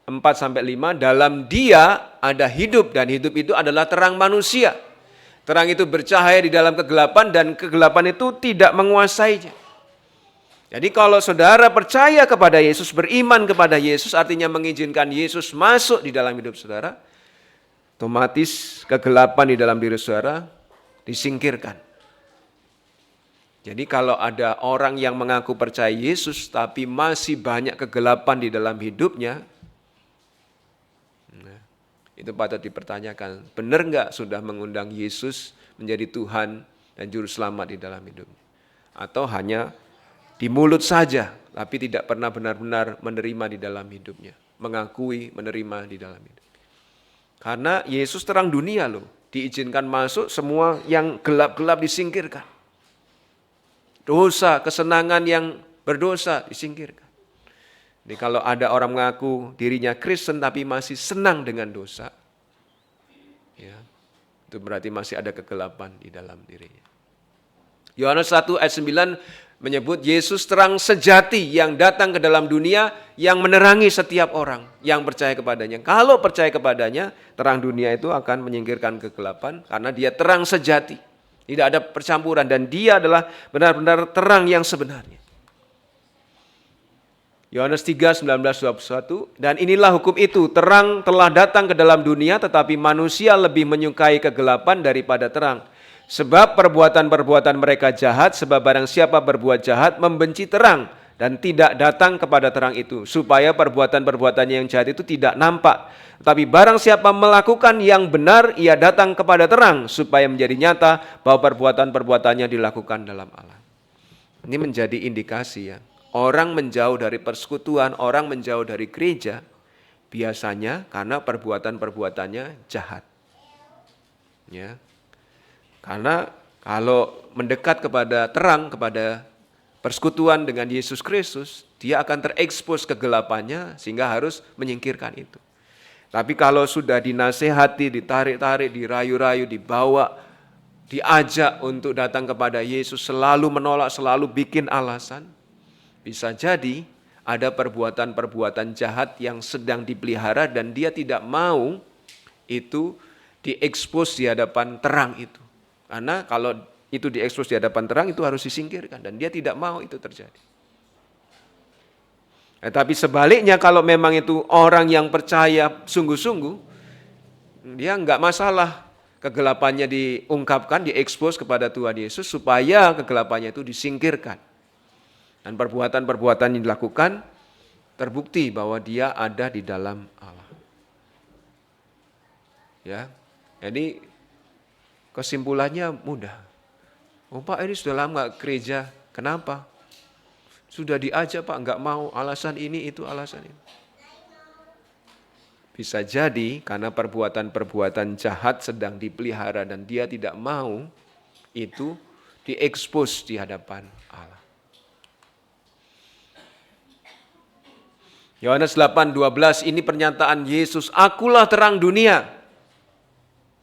4-5, dalam Dia ada hidup, dan hidup itu adalah terang manusia. Terang itu bercahaya di dalam kegelapan, dan kegelapan itu tidak menguasainya. Jadi kalau saudara percaya kepada Yesus, beriman kepada Yesus, artinya mengizinkan Yesus masuk di dalam hidup saudara, otomatis kegelapan di dalam diri saudara disingkirkan. Jadi kalau ada orang yang mengaku percaya Yesus tapi masih banyak kegelapan di dalam hidupnya, itu patut dipertanyakan. Benar enggak sudah mengundang Yesus menjadi Tuhan dan Juru Selamat di dalam hidupnya? Atau hanya di mulut saja tapi tidak pernah benar-benar menerima di dalam hidupnya, mengakui menerima di dalam hidup. Karena Yesus terang dunia loh, diizinkan masuk, semua yang gelap-gelap disingkirkan. Dosa, kesenangan yang berdosa disingkirkan. Jadi kalau ada orang mengaku dirinya Kristen tapi masih senang dengan dosa, ya, itu berarti masih ada kegelapan di dalam dirinya. Yohanes 1 ayat 9 menyebut Yesus terang sejati yang datang ke dalam dunia, yang menerangi setiap orang yang percaya kepadanya. Kalau percaya kepadanya, terang dunia itu akan menyingkirkan kegelapan karena dia terang sejati. Tidak ada percampuran dan dia adalah benar-benar terang yang sebenarnya. Yohanes 3, 19, 21, dan inilah hukum itu, terang telah datang ke dalam dunia tetapi manusia lebih menyukai kegelapan daripada terang. Sebab perbuatan-perbuatan mereka jahat, sebab barang siapa berbuat jahat membenci terang dan tidak datang kepada terang itu, supaya perbuatan-perbuatannya yang jahat itu tidak nampak. Tapi barang siapa melakukan yang benar, ia datang kepada terang, supaya menjadi nyata bahwa perbuatan-perbuatannya dilakukan dalam Allah. Ini menjadi indikasi ya. Orang menjauh dari persekutuan, orang menjauh dari gereja, biasanya karena perbuatan-perbuatannya jahat. Ya. Karena kalau mendekat kepada terang, kepada persekutuan dengan Yesus Kristus, dia akan terekspos kegelapannya sehingga harus menyingkirkan itu. Tapi kalau sudah dinasehati, ditarik-tarik, dirayu-rayu, dibawa, diajak untuk datang kepada Yesus, selalu menolak, selalu bikin alasan, bisa jadi ada perbuatan-perbuatan jahat yang sedang dipelihara dan dia tidak mau itu diekspos di hadapan terang itu. Karena kalau itu diekspos di hadapan terang itu harus disingkirkan dan dia tidak mau itu terjadi. Tapi sebaliknya kalau memang itu orang yang percaya sungguh-sungguh, dia enggak masalah kegelapannya diungkapkan, diekspos kepada Tuhan Yesus supaya kegelapannya itu disingkirkan. Dan perbuatan-perbuatan yang dilakukan terbukti bahwa dia ada di dalam Allah. Ya, jadi kesimpulannya mudah. Oh Pak, ini sudah lama nggak gereja, kenapa? Sudah diajak Pak, nggak mau, alasan ini itu, alasan ini. Bisa jadi karena perbuatan-perbuatan jahat sedang dipelihara dan dia tidak mau itu diekspos di hadapan Allah. Yohanes 8:12 ini pernyataan Yesus, akulah terang dunia.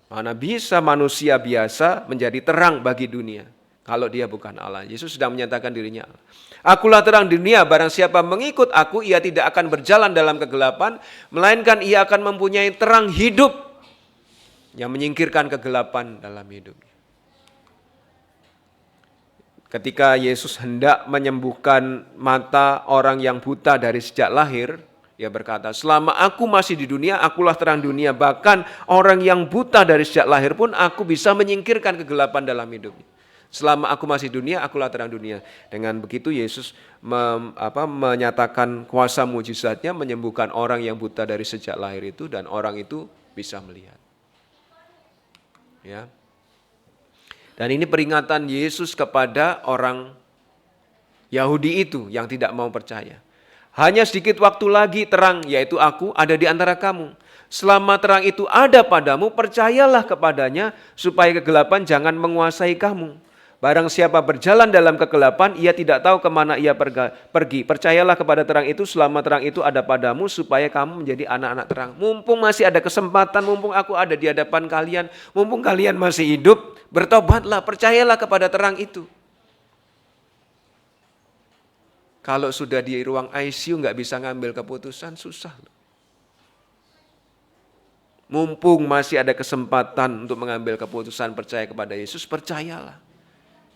Mana bisa manusia biasa menjadi terang bagi dunia kalau dia bukan Allah. Yesus sedang menyatakan dirinya Allah. Akulah terang dunia, barang siapa mengikut aku, ia tidak akan berjalan dalam kegelapan, melainkan ia akan mempunyai terang hidup yang menyingkirkan kegelapan dalam hidupnya. Ketika Yesus hendak menyembuhkan mata orang yang buta dari sejak lahir, dia berkata, selama aku masih di dunia, akulah terang dunia. Bahkan orang yang buta dari sejak lahir pun aku bisa menyingkirkan kegelapan dalam hidupnya. Selama aku masih di dunia, akulah terang dunia. Dengan begitu Yesus menyatakan kuasa mujizatnya, menyembuhkan orang yang buta dari sejak lahir itu, dan orang itu bisa melihat. Ya. Dan ini peringatan Yesus kepada orang Yahudi itu yang tidak mau percaya. Hanya sedikit waktu lagi terang, yaitu aku, ada di antara kamu. Selama terang itu ada padamu, percayalah kepadanya supaya kegelapan jangan menguasai kamu. Barang siapa berjalan dalam kegelapan, ia tidak tahu kemana ia pergi. Percayalah kepada terang itu selama terang itu ada padamu supaya kamu menjadi anak-anak terang. Mumpung masih ada kesempatan, mumpung aku ada di hadapan kalian, mumpung kalian masih hidup, bertobatlah, percayalah kepada terang itu. Kalau sudah di ruang ICU nggak bisa ngambil keputusan, susah. Mumpung masih ada kesempatan untuk mengambil keputusan percaya kepada Yesus, percayalah.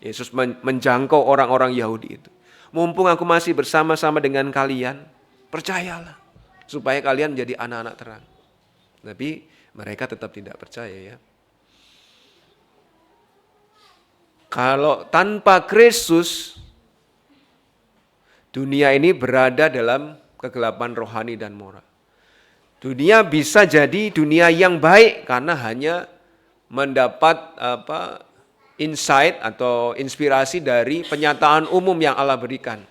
Yesus menjangkau orang-orang Yahudi itu. Mumpung aku masih bersama-sama dengan kalian, percayalah. Supaya kalian menjadi anak-anak terang. Tapi mereka tetap tidak percaya ya. Kalau tanpa Kristus, dunia ini berada dalam kegelapan rohani dan moral. Dunia bisa jadi dunia yang baik karena hanya mendapat insight atau inspirasi dari penyataan umum yang Allah berikan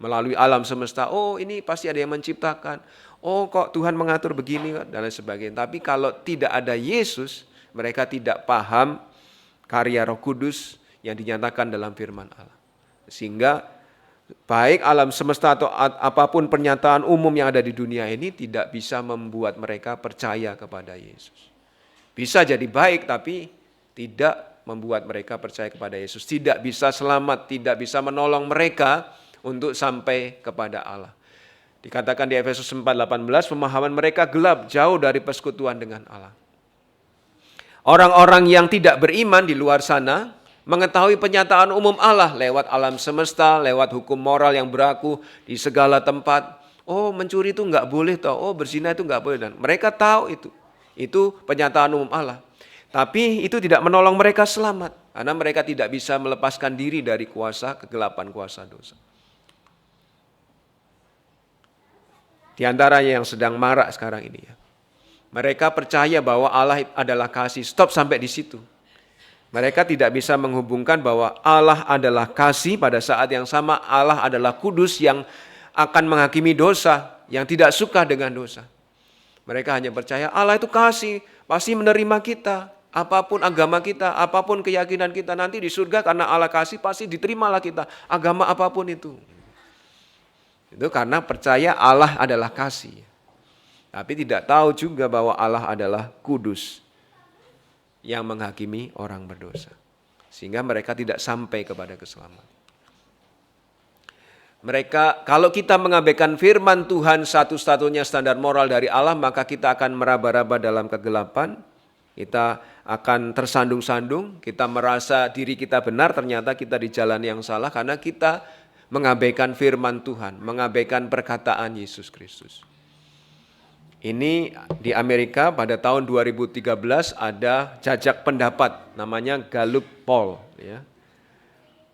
melalui alam semesta. Oh, ini pasti ada yang menciptakan. Oh, kok Tuhan mengatur begini dan lain sebagainya. Tapi kalau tidak ada Yesus, mereka tidak paham karya Roh Kudus yang dinyatakan dalam firman Allah. Sehingga baik alam semesta atau apapun pernyataan umum yang ada di dunia ini tidak bisa membuat mereka percaya kepada Yesus. Bisa jadi baik tapi tidak membuat mereka percaya kepada Yesus. Tidak bisa selamat, tidak bisa menolong mereka untuk sampai kepada Allah. Dikatakan di Efesus 4:18, pemahaman mereka gelap, jauh dari persekutuan dengan Allah. Orang-orang yang tidak beriman di luar sana mengetahui penyataan umum Allah lewat alam semesta, lewat hukum moral yang berlaku di segala tempat. Oh, mencuri itu enggak boleh toh. Oh, berzina itu enggak boleh. Dan mereka tahu itu. Itu penyataan umum Allah. Tapi itu tidak menolong mereka selamat karena mereka tidak bisa melepaskan diri dari kuasa kegelapan, kuasa dosa. Di antaranya yang sedang marak sekarang ini ya. Mereka percaya bahwa Allah adalah kasih. Stop sampai di situ. Mereka tidak bisa menghubungkan bahwa Allah adalah kasih, pada saat yang sama Allah adalah kudus yang akan menghakimi dosa, yang tidak suka dengan dosa. Mereka hanya percaya Allah itu kasih, pasti menerima kita. Apapun agama kita, apapun keyakinan kita, nanti di surga karena Allah kasih pasti diterimalah kita. Agama apapun itu. Itu karena percaya Allah adalah kasih. Tapi tidak tahu juga bahwa Allah adalah kudus yang menghakimi orang berdosa. Sehingga mereka tidak sampai kepada keselamatan. Mereka, kalau kita mengabaikan firman Tuhan satu-satunya standar moral dari Allah, maka kita akan meraba-raba dalam kegelapan. Kita akan tersandung-sandung, kita merasa diri kita benar, ternyata kita di jalan yang salah karena kita mengabaikan firman Tuhan, mengabaikan perkataan Yesus Kristus. Ini di Amerika pada tahun 2013 ada jajak pendapat namanya Gallup Poll ya.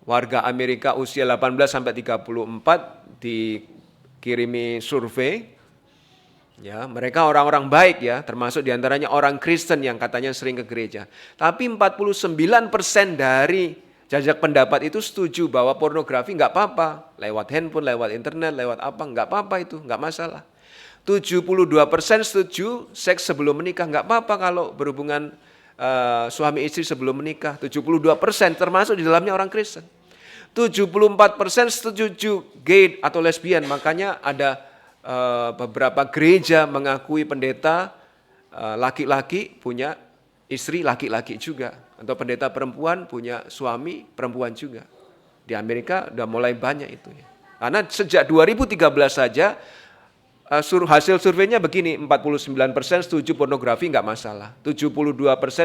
Warga Amerika usia 18 sampai 34 dikirimi survei. Ya, mereka orang-orang baik ya, termasuk diantaranya orang Kristen yang katanya sering ke gereja. Tapi 49% dari jajak pendapat itu setuju bahwa pornografi nggak apa-apa. Lewat handphone, lewat internet, lewat apa, nggak apa-apa itu, nggak masalah. 72% setuju seks sebelum menikah, nggak apa-apa kalau berhubungan suami istri sebelum menikah. 72% termasuk di dalamnya orang Kristen. 74% setuju gay atau lesbian, makanya ada beberapa gereja mengakui pendeta laki-laki punya istri laki-laki juga, atau pendeta perempuan punya suami perempuan juga. Di Amerika udah mulai banyak itu ya. Karena sejak 2013 saja hasil surveinya begini, 49% setuju pornografi nggak masalah, 72%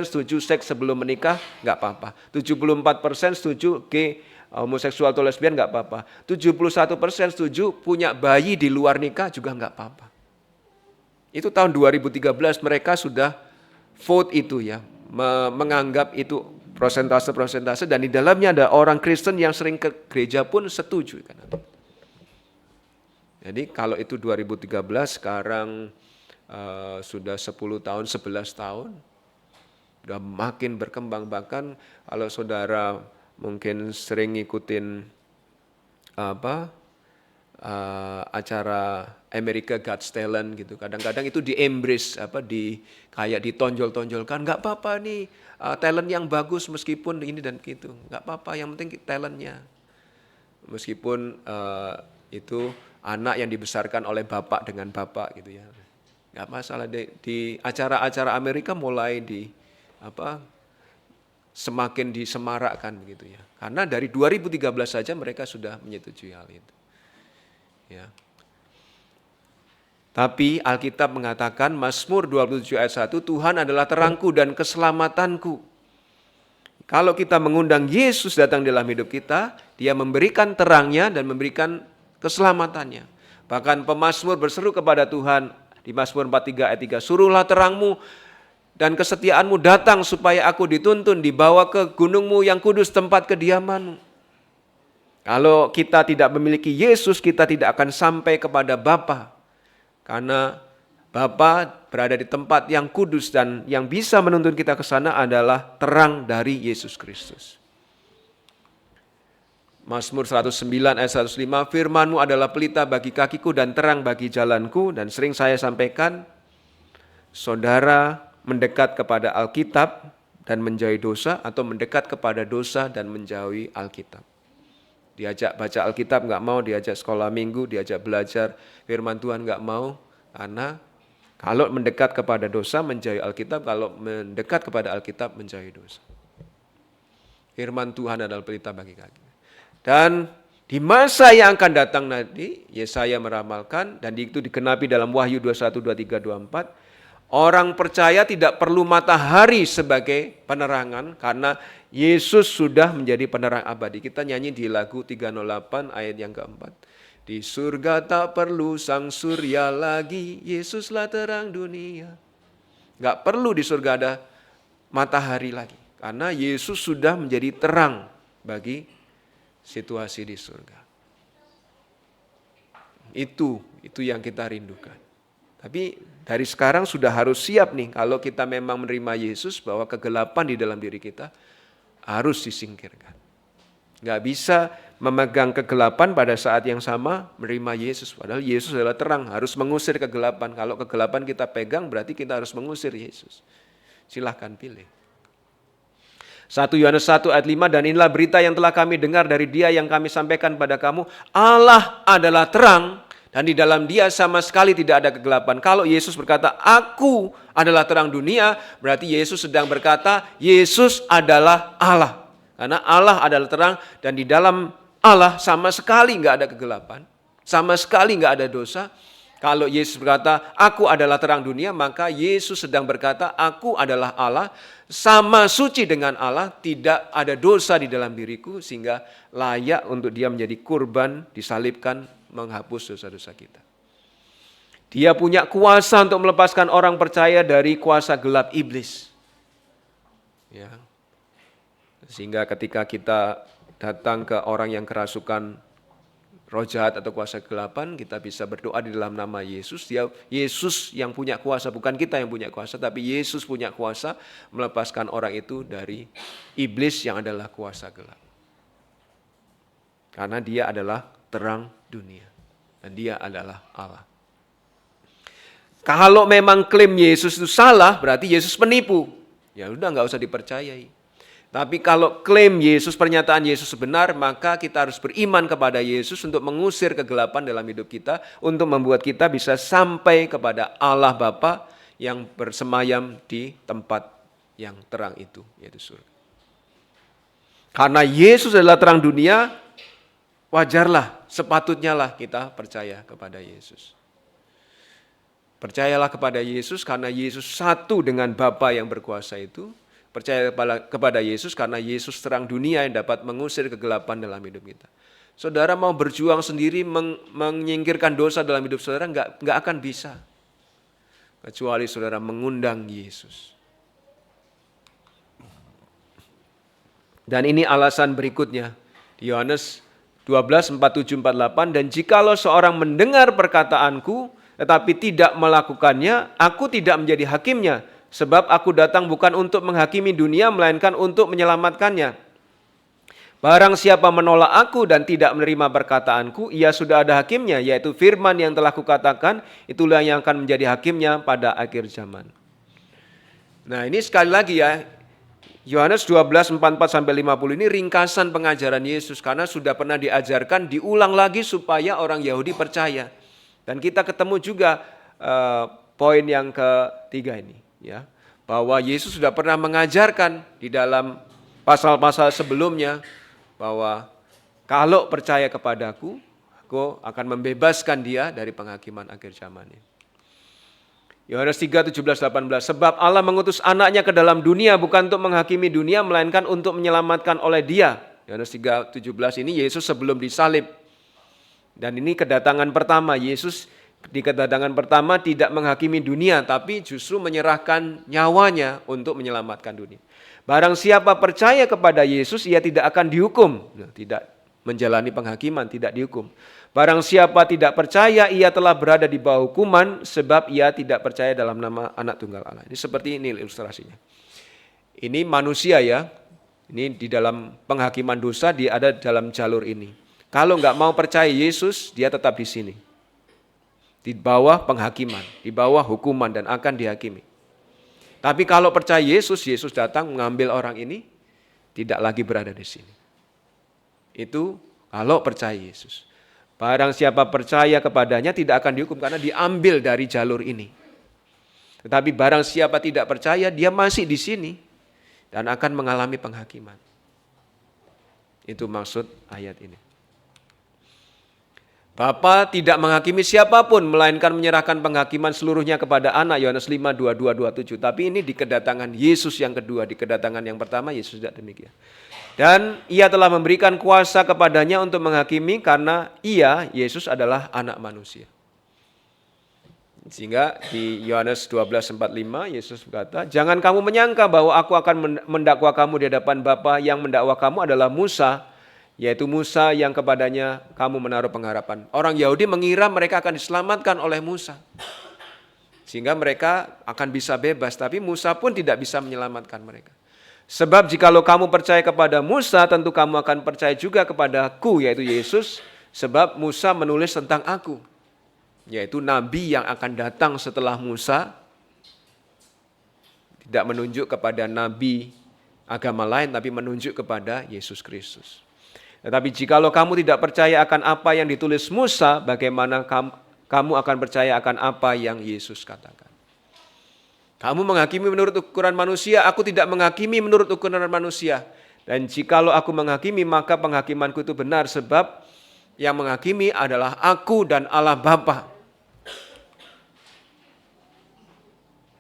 setuju seks sebelum menikah nggak apa-apa, 74% setuju gay, homoseksual atau lesbian nggak apa-apa, 71% setuju punya bayi di luar nikah juga nggak apa-apa. Itu tahun 2013 mereka sudah vote itu ya, menganggap itu prosentase-prosentase, dan di dalamnya ada orang Kristen yang sering ke gereja pun setuju kan. Jadi kalau itu 2013, sekarang sudah 10 tahun, 11 tahun, sudah makin berkembang. Bahkan kalau saudara mungkin sering ngikutin acara America Got Talent gitu, kadang-kadang itu di-embrace, kayak ditonjol-tonjolkan, nggak apa-apa nih talent yang bagus meskipun ini dan gitu, nggak apa-apa, yang penting talentnya. Meskipun itu anak yang dibesarkan oleh bapak dengan bapak gitu ya, nggak masalah. Di acara-acara Amerika mulai semakin disemarakkan begitu ya, karena dari 2013 saja mereka sudah menyetujui hal itu ya. Tapi Alkitab mengatakan, Mazmur 27 ayat 1, Tuhan adalah terangku dan keselamatanku. Kalau kita mengundang Yesus datang dalam hidup kita, Dia memberikan terangnya dan memberikan keselamatannya. Bahkan pemazmur berseru kepada Tuhan di Mazmur 43 ayat 3, suruhlah terangmu dan kesetiaanmu datang supaya aku dituntun, dibawa ke gunungmu yang kudus, tempat kediamanmu. Kalau kita tidak memiliki Yesus, kita tidak akan sampai kepada Bapa. Karena Bapa berada di tempat yang kudus, dan yang bisa menuntun kita ke sana adalah terang dari Yesus Kristus. Mazmur 109 ayat 105, firman-Mu adalah pelita bagi kakiku dan terang bagi jalanku. Dan sering saya sampaikan, saudara mendekat kepada Alkitab dan menjauhi dosa, atau mendekat kepada dosa dan menjauhi Alkitab. Diajak baca Alkitab nggak mau, diajak sekolah minggu, diajak belajar firman Tuhan nggak mau. Karena kalau mendekat kepada dosa menjauhi Alkitab, kalau mendekat kepada Alkitab menjauhi dosa. Firman Tuhan adalah pelita bagi kaki. Dan di masa yang akan datang nanti, Yesaya meramalkan, dan itu digenapi dalam Wahyu 21, 23, 24, Orang percaya tidak perlu matahari sebagai penerangan karena Yesus sudah menjadi penerang abadi. Kita nyanyi di lagu 308 ayat yang keempat. Di surga tak perlu sang surya lagi, Yesuslah terang dunia. Gak perlu di surga ada matahari lagi. Karena Yesus sudah menjadi terang bagi situasi di surga. Itu yang kita rindukan. Tapi dari sekarang sudah harus siap nih kalau kita memang menerima Yesus bahwa kegelapan di dalam diri kita harus disingkirkan. Gak bisa memegang kegelapan pada saat yang sama menerima Yesus. Padahal Yesus adalah terang, harus mengusir kegelapan. Kalau kegelapan kita pegang berarti kita harus mengusir Yesus. Silahkan pilih. 1 Yohanes 1 ayat 5, dan inilah berita yang telah kami dengar dari Dia yang kami sampaikan pada kamu. Allah adalah terang dan di dalam Dia sama sekali tidak ada kegelapan. Kalau Yesus berkata, aku adalah terang dunia, berarti Yesus sedang berkata, Yesus adalah Allah. Karena Allah adalah terang dan di dalam Allah sama sekali nggak ada kegelapan. Sama sekali nggak ada dosa. Kalau Yesus berkata, aku adalah terang dunia, maka Yesus sedang berkata, aku adalah Allah, sama suci dengan Allah, tidak ada dosa di dalam diriku, sehingga layak untuk Dia menjadi kurban, disalibkan, menghapus dosa-dosa kita. Dia punya kuasa untuk melepaskan orang percaya dari kuasa gelap iblis. Ya. Sehingga ketika kita datang ke orang yang kerasukan roh jahat atau kuasa kegelapan, kita bisa berdoa di dalam nama Yesus. Yesus yang punya kuasa, bukan kita yang punya kuasa, tapi Yesus punya kuasa melepaskan orang itu dari iblis yang adalah kuasa gelap. Karena Dia adalah terang dunia dan Dia adalah Allah. Kalau memang klaim Yesus itu salah, berarti Yesus penipu. Ya udah, nggak usah dipercayai. Tapi kalau klaim Yesus, pernyataan Yesus benar, maka kita harus beriman kepada Yesus untuk mengusir kegelapan dalam hidup kita, untuk membuat kita bisa sampai kepada Allah Bapa yang bersemayam di tempat yang terang itu, yaitu surga. Karena Yesus adalah terang dunia, wajarlah, sepatutnya lah kita percaya kepada Yesus. Percayalah kepada Yesus karena Yesus satu dengan Bapa yang berkuasa itu. Percaya kepada Yesus karena Yesus terang dunia yang dapat mengusir kegelapan dalam hidup kita. Saudara mau berjuang sendiri menyingkirkan dosa dalam hidup saudara, nggak akan bisa. Kecuali saudara mengundang Yesus. Dan ini alasan berikutnya. Di Yohanes 12, 47, 48, dan jikalau seorang mendengar perkataanku tetapi tidak melakukannya, aku tidak menjadi hakimnya. Sebab aku datang bukan untuk menghakimi dunia, melainkan untuk menyelamatkannya. Barang siapa menolak aku dan tidak menerima perkataanku, ia sudah ada hakimnya, yaitu firman yang telah kukatakan, itulah yang akan menjadi hakimnya pada akhir zaman. Nah ini sekali lagi ya, Yohanes 12, 44-50 ini ringkasan pengajaran Yesus, karena sudah pernah diajarkan, diulang lagi supaya orang Yahudi percaya. Dan kita ketemu juga poin yang ketiga ini. Ya, bahwa Yesus sudah pernah mengajarkan di dalam pasal-pasal sebelumnya bahwa kalau percaya kepadaku, aku akan membebaskan dia dari penghakiman akhir zaman ini. Yohanes 3, 17, 18, sebab Allah mengutus anaknya ke dalam dunia bukan untuk menghakimi dunia, melainkan untuk menyelamatkan oleh Dia. Yohanes 3, 17 ini Yesus sebelum disalib. Dan ini kedatangan pertama, Yesus di kedatangan pertama tidak menghakimi dunia, tapi justru menyerahkan nyawanya untuk menyelamatkan dunia. Barang siapa percaya kepada Yesus, ia tidak akan dihukum. Tidak menjalani penghakiman, tidak dihukum. Barang siapa tidak percaya, ia telah berada di bawah hukuman, sebab ia tidak percaya dalam nama Anak Tunggal Allah. Ini seperti ini ilustrasinya. Ini manusia ya, ini di dalam penghakiman dosa, dia ada dalam jalur ini. Kalau nggak mau percaya Yesus, dia tetap di sini. Di bawah penghakiman, di bawah hukuman dan akan dihakimi. Tapi kalau percaya Yesus, Yesus datang mengambil orang ini, tidak lagi berada di sini. Itu kalau percaya Yesus. Barang siapa percaya kepadanya tidak akan dihukum karena diambil dari jalur ini. Tetapi barang siapa tidak percaya, dia masih di sini dan akan mengalami penghakiman. Itu maksud ayat ini. Bapa tidak menghakimi siapapun, melainkan menyerahkan penghakiman seluruhnya kepada anak, Yohanes 5, 22, 27. Tapi ini di kedatangan Yesus yang kedua, di kedatangan yang pertama Yesus tidak demikian. Dan ia telah memberikan kuasa kepadanya untuk menghakimi karena ia, Yesus adalah anak manusia. Sehingga di Yohanes 12:45 Yesus berkata, jangan kamu menyangka bahwa aku akan mendakwa kamu di hadapan Bapa, yang mendakwa kamu adalah Musa, yaitu Musa yang kepadanya kamu menaruh pengharapan. Orang Yahudi mengira mereka akan diselamatkan oleh Musa, sehingga mereka akan bisa bebas, tapi Musa pun tidak bisa menyelamatkan mereka. Sebab jikalau kamu percaya kepada Musa, tentu kamu akan percaya juga kepadaku, yaitu Yesus, sebab Musa menulis tentang aku, yaitu nabi yang akan datang setelah Musa, tidak menunjuk kepada nabi agama lain, tapi menunjuk kepada Yesus Kristus. Tetapi jikalau kamu tidak percaya akan apa yang ditulis Musa, bagaimana kamu akan percaya akan apa yang Yesus katakan? Kamu menghakimi menurut ukuran manusia, aku tidak menghakimi menurut ukuran manusia. Dan jikalau aku menghakimi, maka penghakimanku itu benar, sebab yang menghakimi adalah aku dan Allah Bapa.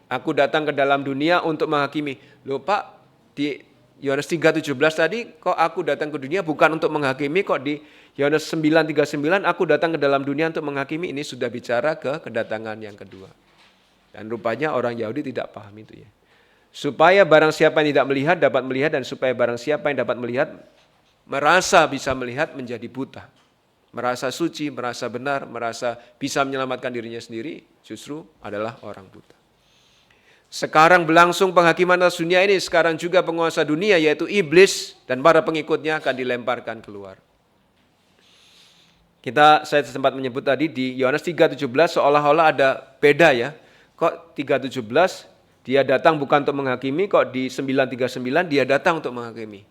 Aku datang ke dalam dunia untuk menghakimi. Loh Pak, di Yohanes 3:17 tadi, kok aku datang ke dunia bukan untuk menghakimi, kok di Yohanes 9:39 aku datang ke dalam dunia untuk menghakimi. Ini sudah bicara ke kedatangan yang kedua. Dan rupanya orang Yahudi tidak paham itu ya. Supaya barang siapa yang tidak melihat dapat melihat, dan supaya barang siapa yang dapat melihat merasa bisa melihat menjadi buta. Merasa suci, merasa benar, merasa bisa menyelamatkan dirinya sendiri, justru adalah orang buta. Sekarang berlangsung penghakiman atas dunia ini, sekarang juga penguasa dunia yaitu iblis dan para pengikutnya akan dilemparkan keluar. Saya sempat menyebut tadi di Yohanes 3:17 seolah-olah ada beda ya. Kok 3:17 dia datang bukan untuk menghakimi, kok di 9:39 dia datang untuk menghakimi.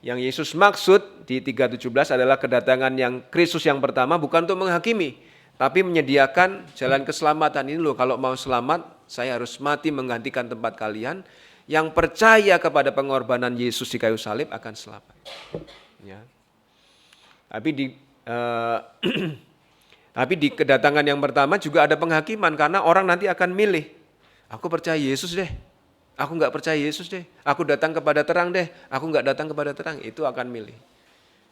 Yang Yesus maksud di 3:17 adalah kedatangan yang Kristus yang pertama bukan untuk menghakimi, tapi menyediakan jalan keselamatan. Ini loh, kalau mau selamat saya harus mati menggantikan tempat kalian. Yang percaya kepada pengorbanan Yesus di kayu salib akan selamat. Ya. Tapi di kedatangan yang pertama juga ada penghakiman, karena orang nanti akan milih. Aku percaya Yesus deh, aku nggak percaya Yesus deh. Aku datang kepada terang deh, aku nggak datang kepada terang. Itu akan milih.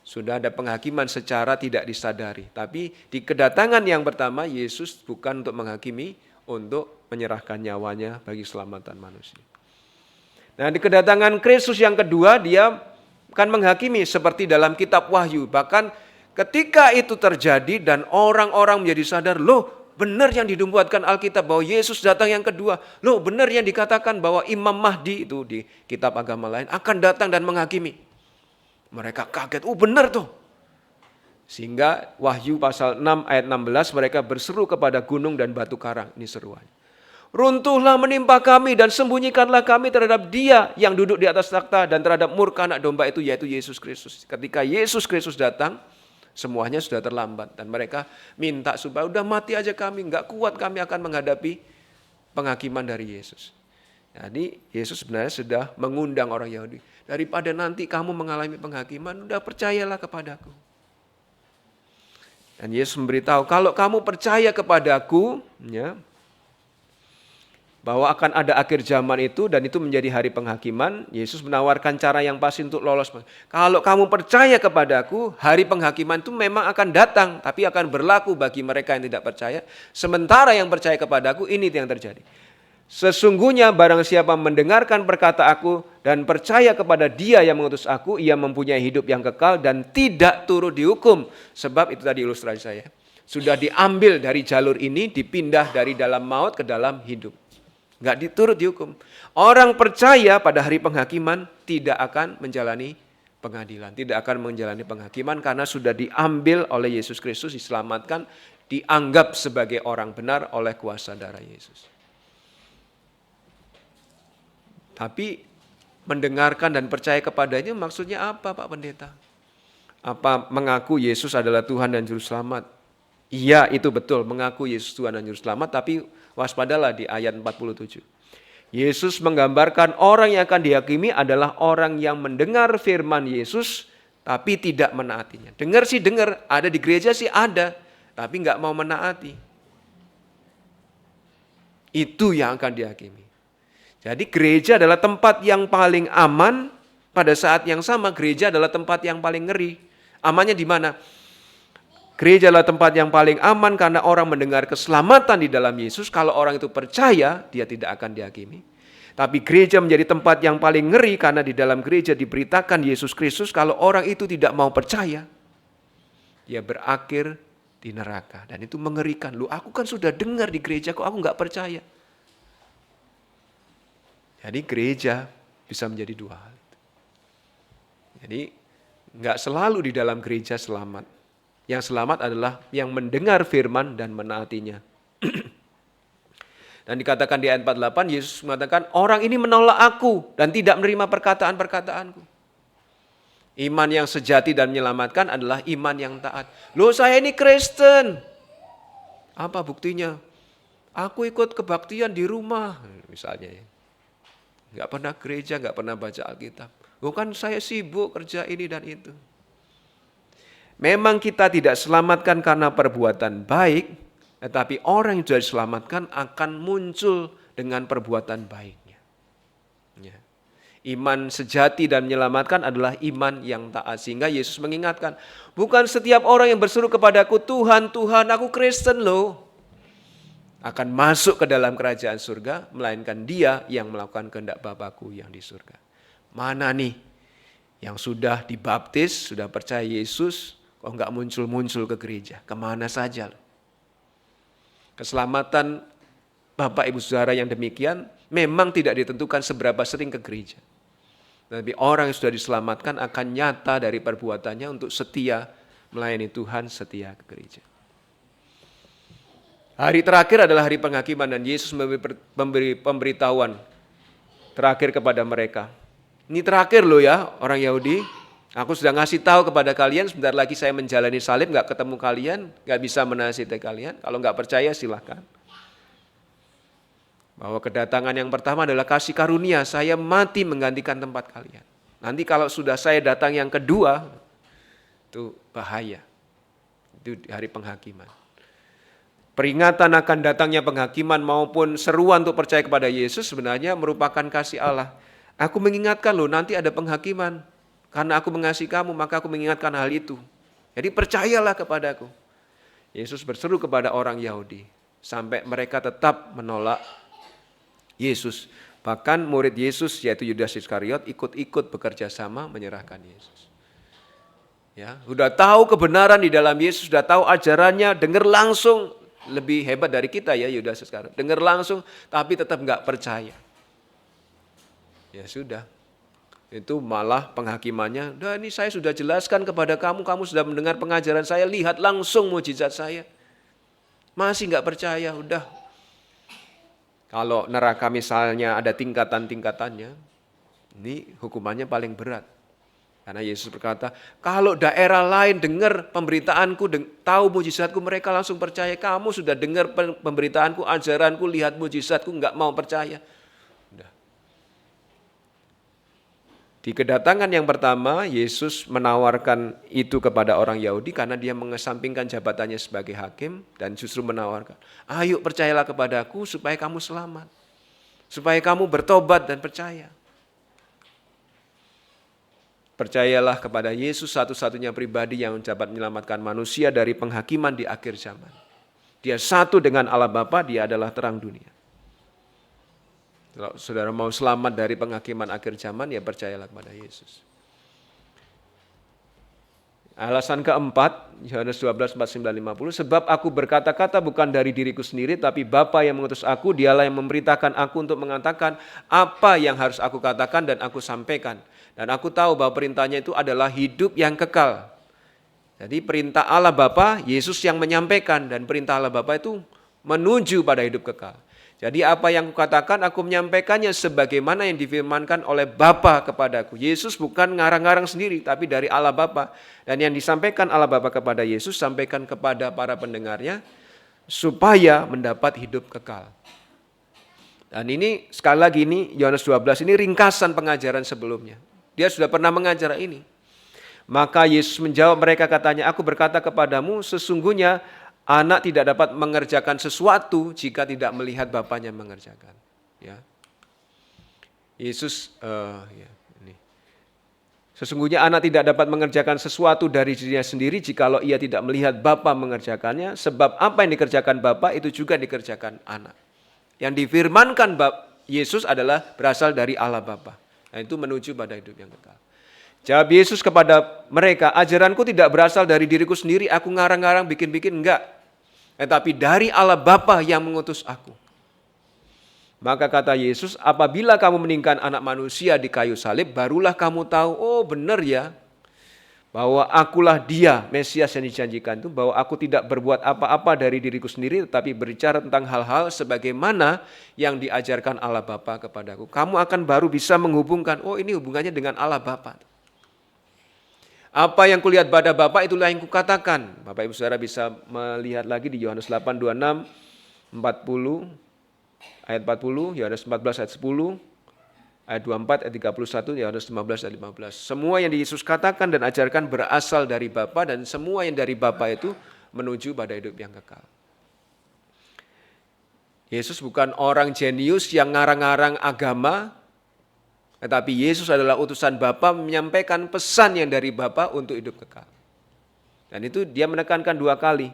Sudah ada penghakiman secara tidak disadari. Tapi di kedatangan yang pertama Yesus bukan untuk menghakimi, untuk menyerahkan nyawanya bagi keselamatan manusia. Nah, di kedatangan Kristus yang kedua dia akan menghakimi seperti dalam kitab Wahyu. Bahkan ketika itu terjadi dan orang-orang menjadi sadar, loh benar yang dinubuatkan Alkitab bahwa Yesus datang yang kedua. Loh benar yang dikatakan bahwa Imam Mahdi itu di kitab agama lain akan datang dan menghakimi. Mereka kaget, benar tuh. Sehingga Wahyu pasal 6 ayat 16 mereka berseru kepada gunung dan batu karang. Ini seruannya. Runtuhlah menimpa kami dan sembunyikanlah kami terhadap Dia yang duduk di atas takhta dan terhadap murka anak domba itu, yaitu Yesus Kristus. Ketika Yesus Kristus datang, semuanya sudah terlambat. Dan mereka minta supaya udah mati aja kami, enggak kuat kami akan menghadapi penghakiman dari Yesus. Jadi Yesus sebenarnya sudah mengundang orang Yahudi. Daripada nanti kamu mengalami penghakiman, udah percayalah kepadaku. Dan Yesus memberitahu, kalau kamu percaya kepadaku, ya, bahwa akan ada akhir zaman itu, dan itu menjadi hari penghakiman, Yesus menawarkan cara yang pasti untuk lolos. Kalau kamu percaya kepadaku, hari penghakiman itu memang akan datang, tapi akan berlaku bagi mereka yang tidak percaya. Sementara yang percaya kepadaku, ini yang terjadi. Sesungguhnya barang siapa mendengarkan perkata aku dan percaya kepada Dia yang mengutus aku, ia mempunyai hidup yang kekal dan tidak turut dihukum. Sebab itu tadi ilustrasi saya. Sudah diambil dari jalur ini, dipindah dari dalam maut ke dalam hidup. Enggak diturut dihukum. Orang percaya pada hari penghakiman tidak akan menjalani pengadilan, tidak akan menjalani penghakiman karena sudah diambil oleh Yesus Kristus, diselamatkan, dianggap sebagai orang benar oleh kuasa darah Yesus. Tapi mendengarkan dan percaya kepadanya maksudnya apa Pak Pendeta? Apa mengaku Yesus adalah Tuhan dan Juru Selamat? Iya, itu betul, mengaku Yesus Tuhan dan Juru Selamat, tapi waspadalah di ayat 47. Yesus menggambarkan orang yang akan dihakimi adalah orang yang mendengar firman Yesus tapi tidak menaatinya. Dengar sih dengar, ada di gereja sih ada, tapi nggak mau menaati. Itu yang akan dihakimi. Jadi gereja adalah tempat yang paling aman, pada saat yang sama gereja adalah tempat yang paling ngeri. Amannya di mana? Gereja adalah tempat yang paling aman karena orang mendengar keselamatan di dalam Yesus. Kalau orang itu percaya, dia tidak akan dihakimi. Tapi gereja menjadi tempat yang paling ngeri karena di dalam gereja diberitakan Yesus Kristus. Kalau orang itu tidak mau percaya, dia berakhir di neraka. Dan itu mengerikan. Loh, aku kan sudah dengar di gereja, kok aku nggak percaya. Jadi gereja bisa menjadi dua hal. Jadi nggak selalu di dalam gereja selamat. Yang selamat adalah yang mendengar firman dan menaatinya. Dan dikatakan di ayat 48, Yesus mengatakan, orang ini menolak aku dan tidak menerima perkataan-perkataanku. Iman yang sejati dan menyelamatkan adalah iman yang taat. Loh, saya ini Kristen. Apa buktinya? Aku ikut kebaktian di rumah, misalnya ya. Nggak pernah gereja, nggak pernah baca Alkitab. Bukan saya sibuk kerja ini dan itu. Memang kita tidak selamatkan karena perbuatan baik, tetapi orang yang sudah diselamatkan akan muncul dengan perbuatan baiknya. Ya. Iman sejati dan menyelamatkan adalah iman yang taat. Sehingga Yesus mengingatkan, bukan setiap orang yang berseru kepadaku, Tuhan, Tuhan, aku Kristen loh, akan masuk ke dalam kerajaan surga, melainkan dia yang melakukan kehendak Bapakku yang di surga. Mana nih yang sudah dibaptis, sudah percaya Yesus, kok enggak muncul-muncul ke gereja? Kemana saja loh? Keselamatan Bapak Ibu Saudara yang demikian memang tidak ditentukan seberapa sering ke gereja. Tapi orang yang sudah diselamatkan akan nyata dari perbuatannya untuk setia melayani Tuhan, setia ke gereja. Hari terakhir adalah hari penghakiman dan Yesus memberi pemberitahuan terakhir kepada mereka. Ini terakhir loh ya orang Yahudi. Aku sudah ngasih tahu kepada kalian, sebentar lagi saya menjalani salib, gak ketemu kalian, gak bisa menasihati kalian. Kalau gak percaya silahkan. Bahwa kedatangan yang pertama adalah kasih karunia, saya mati menggantikan tempat kalian. Nanti kalau sudah saya datang yang kedua, itu bahaya. Itu di hari penghakiman. Peringatan akan datangnya penghakiman maupun seruan untuk percaya kepada Yesus sebenarnya merupakan kasih Allah. Aku mengingatkan loh, nanti ada penghakiman. Karena aku mengasihi kamu, maka aku mengingatkan hal itu. Jadi percayalah kepadaku. Yesus berseru kepada orang Yahudi. Sampai mereka tetap menolak Yesus. Bahkan murid Yesus yaitu Yudas Iskariot ikut-ikut bekerja sama menyerahkan Yesus. Ya, sudah tahu kebenaran di dalam Yesus, sudah tahu ajarannya, dengar langsung. Lebih hebat dari kita ya Yudas Iskariot. Dengar langsung tapi tetap enggak percaya. Ya sudah. Itu malah penghakimannya, "Dah ini saya sudah jelaskan kepada kamu, kamu sudah mendengar pengajaran saya, lihat langsung mujizat saya. Masih enggak percaya, udah." Kalau neraka misalnya ada tingkatan-tingkatannya, ini hukumannya paling berat. Karena Yesus berkata, kalau daerah lain dengar pemberitaanku, tahu mujizatku, mereka langsung percaya. Kamu sudah dengar pemberitaanku, ajaranku, lihat mujizatku, enggak mau percaya. Di kedatangan yang pertama, Yesus menawarkan itu kepada orang Yahudi karena dia mengesampingkan jabatannya sebagai hakim dan justru menawarkan, ayo percayalah kepadaku supaya kamu selamat, supaya kamu bertobat dan percaya. Percayalah kepada Yesus satu-satunya pribadi yang dapat menyelamatkan manusia dari penghakiman di akhir zaman. Dia satu dengan Allah Bapa, dia adalah terang dunia. Kalau saudara mau selamat dari penghakiman akhir zaman, ya percayalah kepada Yesus. Alasan keempat, Yohanes 12, 49, 50, sebab aku berkata-kata bukan dari diriku sendiri, tapi Bapa yang mengutus aku, dialah yang memberitakan aku untuk mengatakan apa yang harus aku katakan dan aku sampaikan. Dan aku tahu bahwa perintahnya itu adalah hidup yang kekal. Jadi perintah Allah Bapa, Yesus yang menyampaikan, dan perintah Allah Bapa itu menuju pada hidup kekal. Jadi apa yang kukatakan aku menyampaikannya sebagaimana yang difirmankan oleh Bapa kepadaku. Yesus bukan ngarang-ngarang sendiri tapi dari Allah Bapa. Dan yang disampaikan Allah Bapa kepada Yesus sampaikan kepada para pendengarnya supaya mendapat hidup kekal. Dan ini sekali lagi ini Yohanes 12 ini ringkasan pengajaran sebelumnya. Dia sudah pernah mengajar ini. Maka Yesus menjawab mereka katanya, aku berkata kepadamu, sesungguhnya anak tidak dapat mengerjakan sesuatu jika tidak melihat Bapanya mengerjakan. Ya. Yesus, ini. Sesungguhnya anak tidak dapat mengerjakan sesuatu dari dirinya sendiri jikalau ia tidak melihat Bapa mengerjakannya, sebab apa yang dikerjakan Bapa itu juga dikerjakan anak. Yang difirmankan Yesus adalah berasal dari Allah Bapa. Nah, itu menuju pada hidup yang kekal. Jawab Yesus kepada mereka, ajaranku tidak berasal dari diriku sendiri, aku ngarang-ngarang, bikin-bikin, enggak. Tetapi dari Allah Bapa yang mengutus aku. Maka kata Yesus, apabila kamu meninggikan anak manusia di kayu salib, barulah kamu tahu, oh benar ya, bahwa akulah dia, Mesias yang dijanjikan itu, bahwa aku tidak berbuat apa-apa dari diriku sendiri, tetapi berbicara tentang hal-hal sebagaimana yang diajarkan Allah Bapa kepadaku. Kamu akan baru bisa menghubungkan, oh ini hubungannya dengan Allah Bapa. Apa yang kulihat pada Bapa itulah yang kukatakan. Bapak Ibu Saudara bisa melihat lagi di Yohanes 8, 26, 40, ayat 40, Yohanes 14 ayat 10, ayat 24, ayat 31, Yohanes 15 ayat 15. Semua yang Yesus katakan dan ajarkan berasal dari Bapa, dan semua yang dari Bapa itu menuju pada hidup yang kekal. Yesus bukan orang jenius yang ngarang-ngarang agama, tetapi Yesus adalah utusan Bapa menyampaikan pesan yang dari Bapa untuk hidup kekal. Dan itu dia menekankan 2 kali.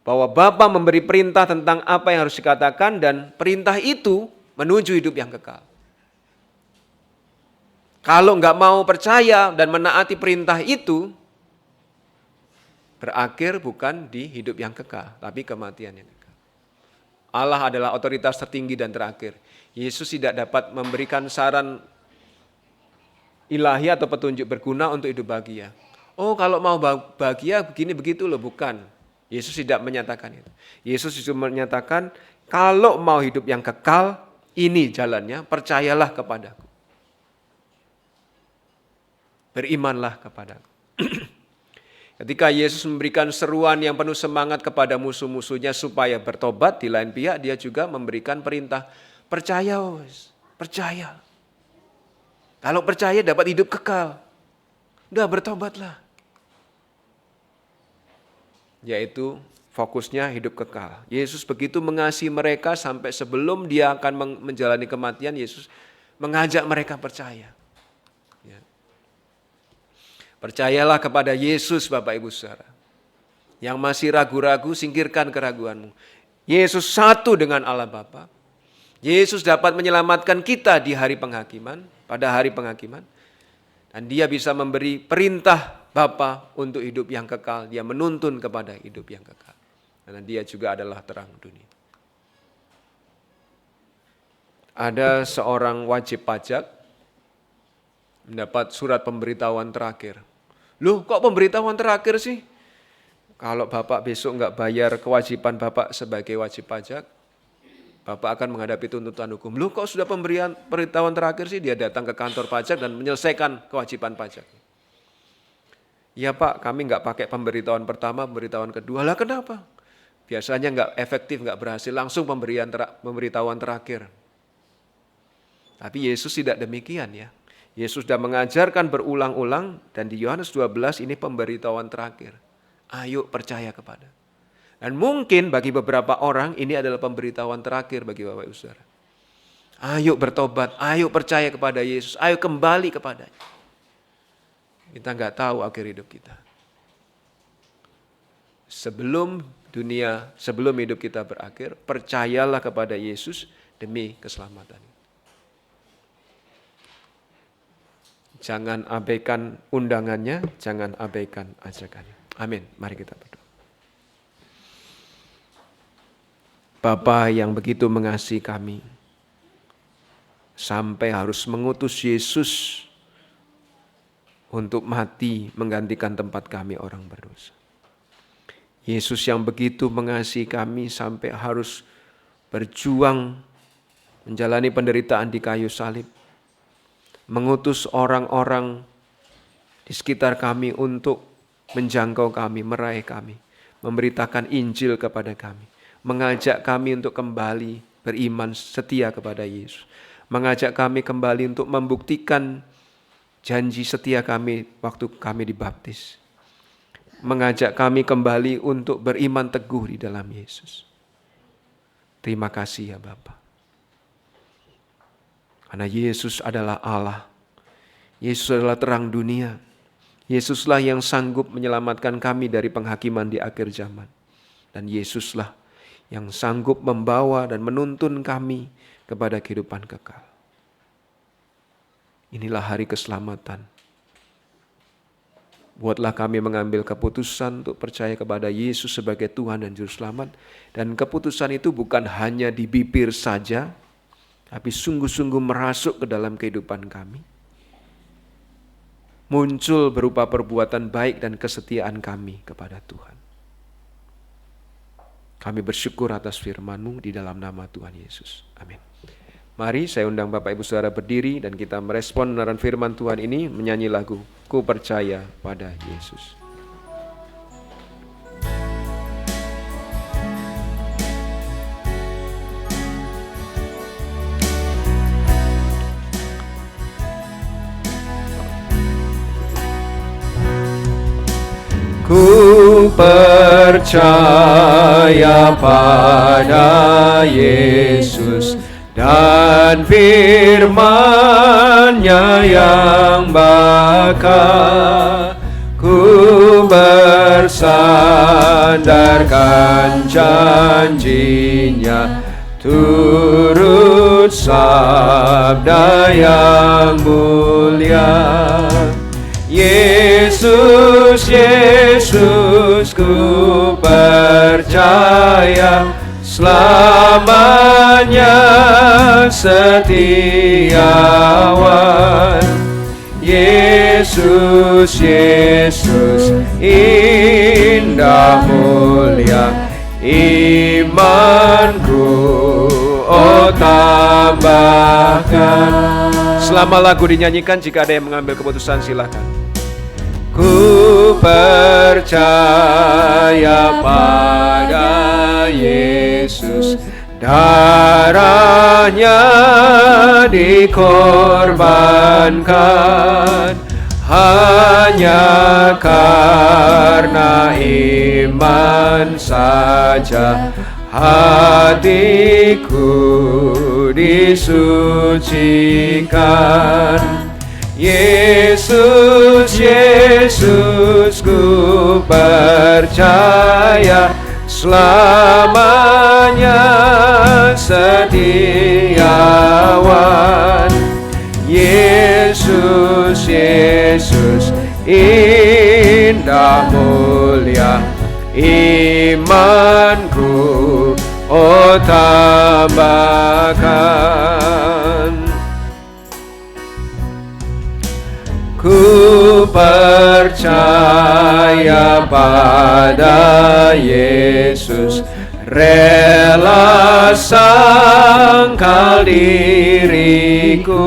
Bahwa Bapa memberi perintah tentang apa yang harus dikatakan, dan perintah itu menuju hidup yang kekal. Kalau nggak mau percaya dan menaati perintah itu, berakhir bukan di hidup yang kekal, tapi kematian yang kekal. Allah adalah otoritas tertinggi dan terakhir. Yesus tidak dapat memberikan saran ilahi atau petunjuk berguna untuk hidup bahagia. Oh kalau mau bahagia begini begitu loh, bukan. Yesus tidak menyatakan itu. Yesus justru menyatakan kalau mau hidup yang kekal, ini jalannya, percayalah kepadaku. Berimanlah kepadaku. Ketika Yesus memberikan seruan yang penuh semangat kepada musuh-musuhnya supaya bertobat, di lain pihak dia juga memberikan perintah, percaya. Kalau percaya dapat hidup kekal. Udah bertobatlah. Yaitu fokusnya hidup kekal. Yesus begitu mengasihi mereka sampai sebelum dia akan menjalani kematian, Yesus mengajak mereka percaya. Ya. Percayalah kepada Yesus, Bapak Ibu Saudara. Yang masih ragu-ragu, singkirkan keraguanmu. Yesus satu dengan Allah Bapa. Yesus dapat menyelamatkan kita di hari penghakiman, pada hari penghakiman. Dan dia bisa memberi perintah Bapa untuk hidup yang kekal. Dia menuntun kepada hidup yang kekal. Karena dia juga adalah terang dunia. Ada seorang wajib pajak mendapat surat pemberitahuan terakhir. Loh kok pemberitahuan terakhir sih? Kalau Bapak besok enggak bayar kewajiban Bapak sebagai wajib pajak, Bapak akan menghadapi tuntutan hukum. Loh kok sudah pemberitahuan terakhir sih? Dia datang ke kantor pajak dan menyelesaikan kewajiban pajak. Ya Pak, kami enggak pakai pemberitahuan pertama, pemberitahuan kedua. Lah kenapa? Biasanya enggak efektif, enggak berhasil. Langsung pemberitahuan terakhir. Tapi Yesus tidak demikian ya. Yesus sudah mengajarkan berulang-ulang, dan di Yohanes 12 ini pemberitahuan terakhir. Ayo percaya kepada. Dan mungkin bagi beberapa orang ini adalah pemberitahuan terakhir bagi Bapak Ibu Saudara. Ayo bertobat, ayo percaya kepada Yesus, ayo kembali kepadanya. Kita enggak tahu akhir hidup kita. Sebelum hidup kita berakhir, percayalah kepada Yesus demi keselamatan. Jangan abaikan undangannya, jangan abaikan ajakannya. Amin. Mari kita berdoa. Bapa yang begitu mengasihi kami, sampai harus mengutus Yesus untuk mati menggantikan tempat kami orang berdosa. Yesus yang begitu mengasihi kami sampai harus berjuang menjalani penderitaan di kayu salib, mengutus orang-orang di sekitar kami untuk menjangkau kami, meraih kami, memberitakan Injil kepada kami, mengajak kami untuk kembali beriman setia kepada Yesus, mengajak kami kembali untuk membuktikan janji setia kami waktu kami dibaptis, mengajak kami kembali untuk beriman teguh di dalam Yesus. Terima kasih ya Bapa. Karena Yesus adalah Allah. Yesus adalah terang dunia. Yesuslah yang sanggup menyelamatkan kami dari penghakiman di akhir zaman. Dan Yesuslah yang sanggup membawa dan menuntun kami kepada kehidupan kekal. Inilah hari keselamatan. Buatlah kami mengambil keputusan untuk percaya kepada Yesus sebagai Tuhan dan Juru Selamat. Dan keputusan itu bukan hanya di bibir saja, tapi sungguh-sungguh merasuk ke dalam kehidupan kami. Muncul berupa perbuatan baik dan kesetiaan kami kepada Tuhan. Kami bersyukur atas firman-Mu di dalam nama Tuhan Yesus. Amin. Mari saya undang Bapak Ibu Saudara berdiri dan kita merespon kebenaran firman Tuhan ini menyanyi lagu Ku Percaya Pada Yesus. Ku percaya pada Yesus dan firman-Nya yang bakal. Ku bersandarkan janji-Nya, turut sabda yang mulia. Yesus, Yesus, ku percaya, selamanya setiawan. Yesus, Yesus, indah mulia, imanku, oh tambahkan. Selama lagu dinyanyikan, jika ada yang mengambil keputusan silakan. Ku percaya pada Yesus, darah-Nya dikorbankan hanya karena iman saja. Hatiku disucikan. Yesus, Yesus, ku percaya, selamanya setiawan. Yesus, Yesus, indah mulia, imanku, oh tambahkan. Ku percaya pada Yesus, rela sangkal diriku,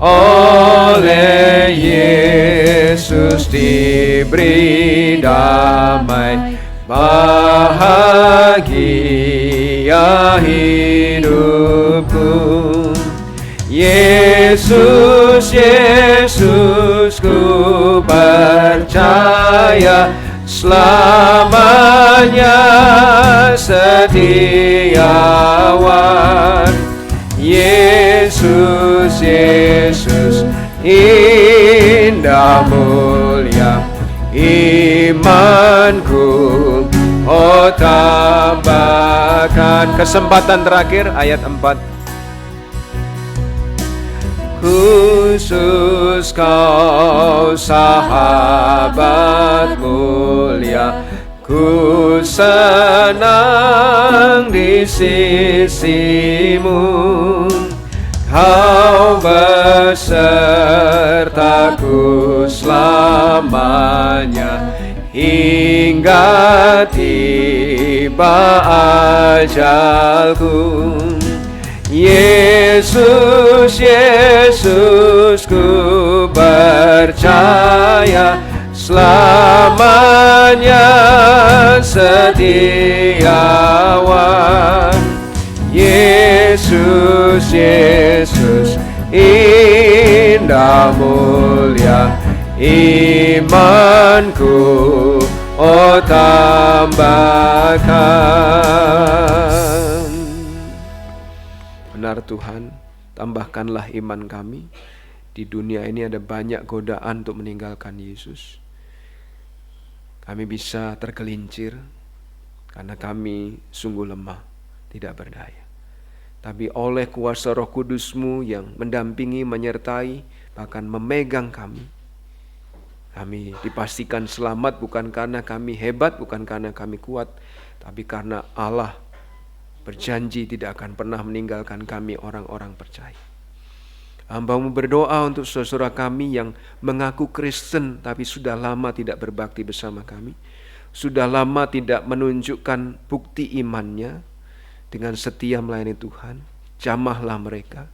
oleh Yesus diberi damai, bahagia hidupku. Yesus, Yesus, ku percaya, selamanya setiawan. Yesus, Yesus, indah mulia, imanku, oh tambahkan. Kesempatan terakhir ayat 4. Khusus Kau sahabat mulia, ku senang di sisi-Mu. Kau besertaku selamanya, hingga tiba ajalku. Yesus, Yesus, ku percaya, selamanya setiawan. Yesus, Yesus, indah mulia imanku, oh tambahkan. Benar Tuhan, tambahkanlah iman kami. Di dunia ini ada banyak godaan untuk meninggalkan Yesus. Kami bisa tergelincir karena kami sungguh lemah, tidak berdaya. Tapi oleh kuasa Roh Kudus-Mu yang mendampingi, menyertai, bahkan memegang kami dipastikan selamat bukan karena kami hebat, bukan karena kami kuat, tapi karena Allah berjanji tidak akan pernah meninggalkan kami orang-orang percaya. Hamba-Mu berdoa untuk saudara kami yang mengaku Kristen tapi sudah lama tidak berbakti bersama kami, sudah lama tidak menunjukkan bukti imannya dengan setia melayani Tuhan. Jamahlah mereka,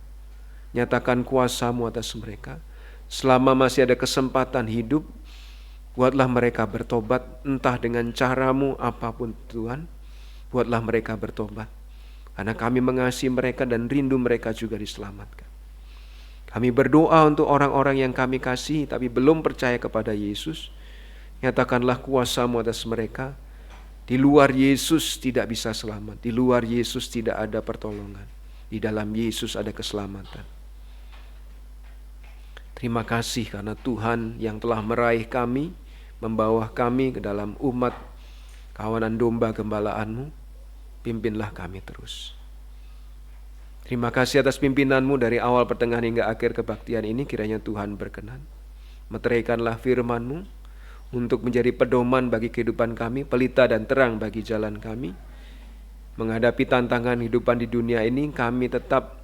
nyatakan kuasa-Mu atas mereka. Selama masih ada kesempatan hidup, buatlah mereka bertobat, entah dengan cara-Mu apapun Tuhan, buatlah mereka bertobat. Karena kami mengasihi mereka dan rindu mereka juga diselamatkan. Kami berdoa untuk orang-orang yang kami kasih tapi belum percaya kepada Yesus. Nyatakanlah kuasa-Mu atas mereka. Di luar Yesus tidak bisa selamat. Di luar Yesus tidak ada pertolongan. Di dalam Yesus ada keselamatan. Terima kasih karena Tuhan yang telah meraih kami, membawa kami ke dalam umat kawanan domba gembalaan-Mu. Pimpinlah kami terus. Terima kasih atas pimpinan-Mu dari awal, pertengahan hingga akhir kebaktian ini. Kiranya Tuhan berkenan. Meteraikanlah firman-Mu untuk menjadi pedoman bagi kehidupan kami, pelita dan terang bagi jalan kami. Menghadapi tantangan kehidupan di dunia ini, kami tetap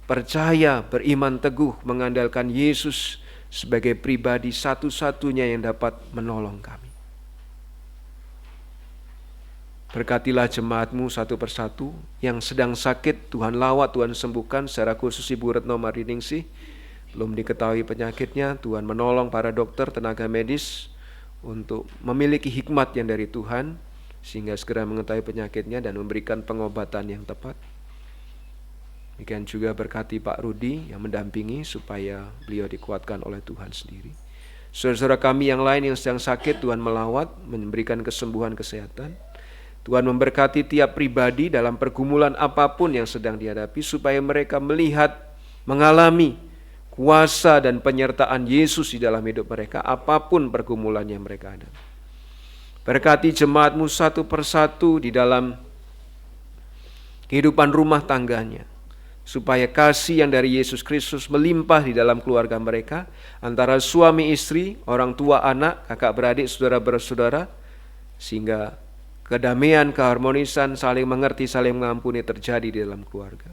percaya, beriman teguh, mengandalkan Yesus sebagai pribadi satu-satunya yang dapat menolong kami. Berkatilah jemaat-Mu satu persatu yang sedang sakit, Tuhan lawat, Tuhan sembuhkan. Secara khusus Ibu Retno Mariningsih, belum diketahui penyakitnya, Tuhan menolong para dokter, tenaga medis untuk memiliki hikmat yang dari Tuhan, sehingga segera mengetahui penyakitnya dan memberikan pengobatan yang tepat. Demikian juga berkati Pak Rudi yang mendampingi supaya beliau dikuatkan oleh Tuhan sendiri. Saudara-saudara kami yang lain yang sedang sakit, Tuhan melawat, memberikan kesembuhan, kesehatan. Tuhan memberkati tiap pribadi dalam pergumulan apapun yang sedang dihadapi, supaya mereka melihat, mengalami kuasa dan penyertaan Yesus di dalam hidup mereka, apapun pergumulan yang mereka hadapi. Berkati jemaat-Mu satu persatu di dalam kehidupan rumah tangganya, supaya kasih yang dari Yesus Kristus melimpah di dalam keluarga mereka, antara suami istri, orang tua anak, kakak beradik, saudara bersaudara, sehingga kedamaian, keharmonisan, saling mengerti, saling mengampuni terjadi di dalam keluarga.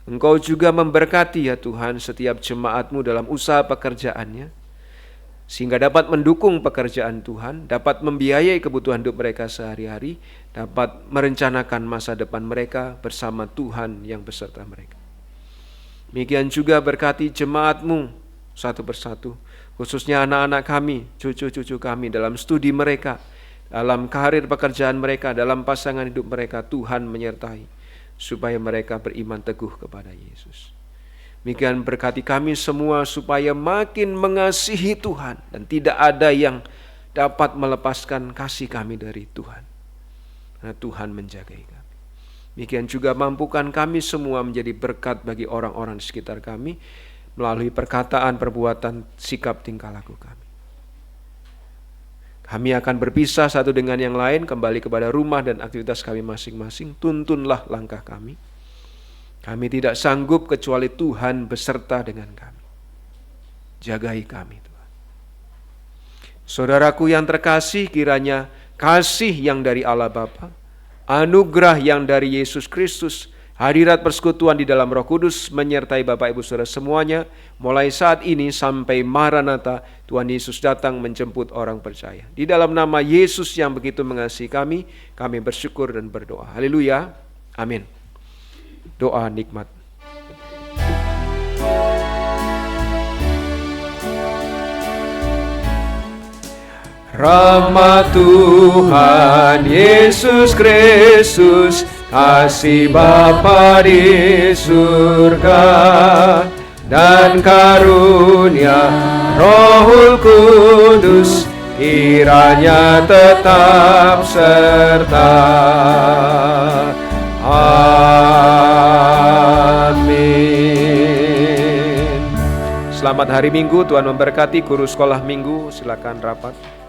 Engkau juga memberkati ya Tuhan setiap jemaat-Mu dalam usaha pekerjaannya, sehingga dapat mendukung pekerjaan Tuhan, dapat membiayai kebutuhan hidup mereka sehari-hari, dapat merencanakan masa depan mereka bersama Tuhan yang beserta mereka. Demikian juga berkati jemaat-Mu satu persatu, khususnya anak-anak kami, cucu-cucu kami dalam studi mereka, dalam karir pekerjaan mereka, dalam pasangan hidup mereka. Tuhan menyertai supaya mereka beriman teguh kepada Yesus. Demikian berkati kami semua supaya makin mengasihi Tuhan dan tidak ada yang dapat melepaskan kasih kami dari Tuhan, karena Tuhan menjagai kami. Demikian juga mampukan kami semua menjadi berkat bagi orang-orang di sekitar kami melalui perkataan, perbuatan, sikap, tingkah laku kami. Kami akan berpisah satu dengan yang lain, kembali kepada rumah dan aktivitas kami masing-masing. Tuntunlah langkah kami. Kami tidak sanggup kecuali Tuhan beserta dengan kami. Jagai kami Tuhan. Saudaraku yang terkasih, kiranya kasih yang dari Allah Bapa, anugerah yang dari Yesus Kristus, hadirat persekutuan di dalam Roh Kudus menyertai Bapak Ibu Saudara semuanya, mulai saat ini sampai Maranatha, Tuhan Yesus datang menjemput orang percaya. Di dalam nama Yesus yang begitu mengasihi kami bersyukur dan berdoa. Haleluya. Amin. Doa nikmat. Rahmat Tuhan Yesus Kristus, kasih Bapa di surga, dan karunia Rohul Kudus kiranya tetap serta. Amin. Selamat hari Minggu, Tuhan memberkati. Guru sekolah Minggu silakan rapat.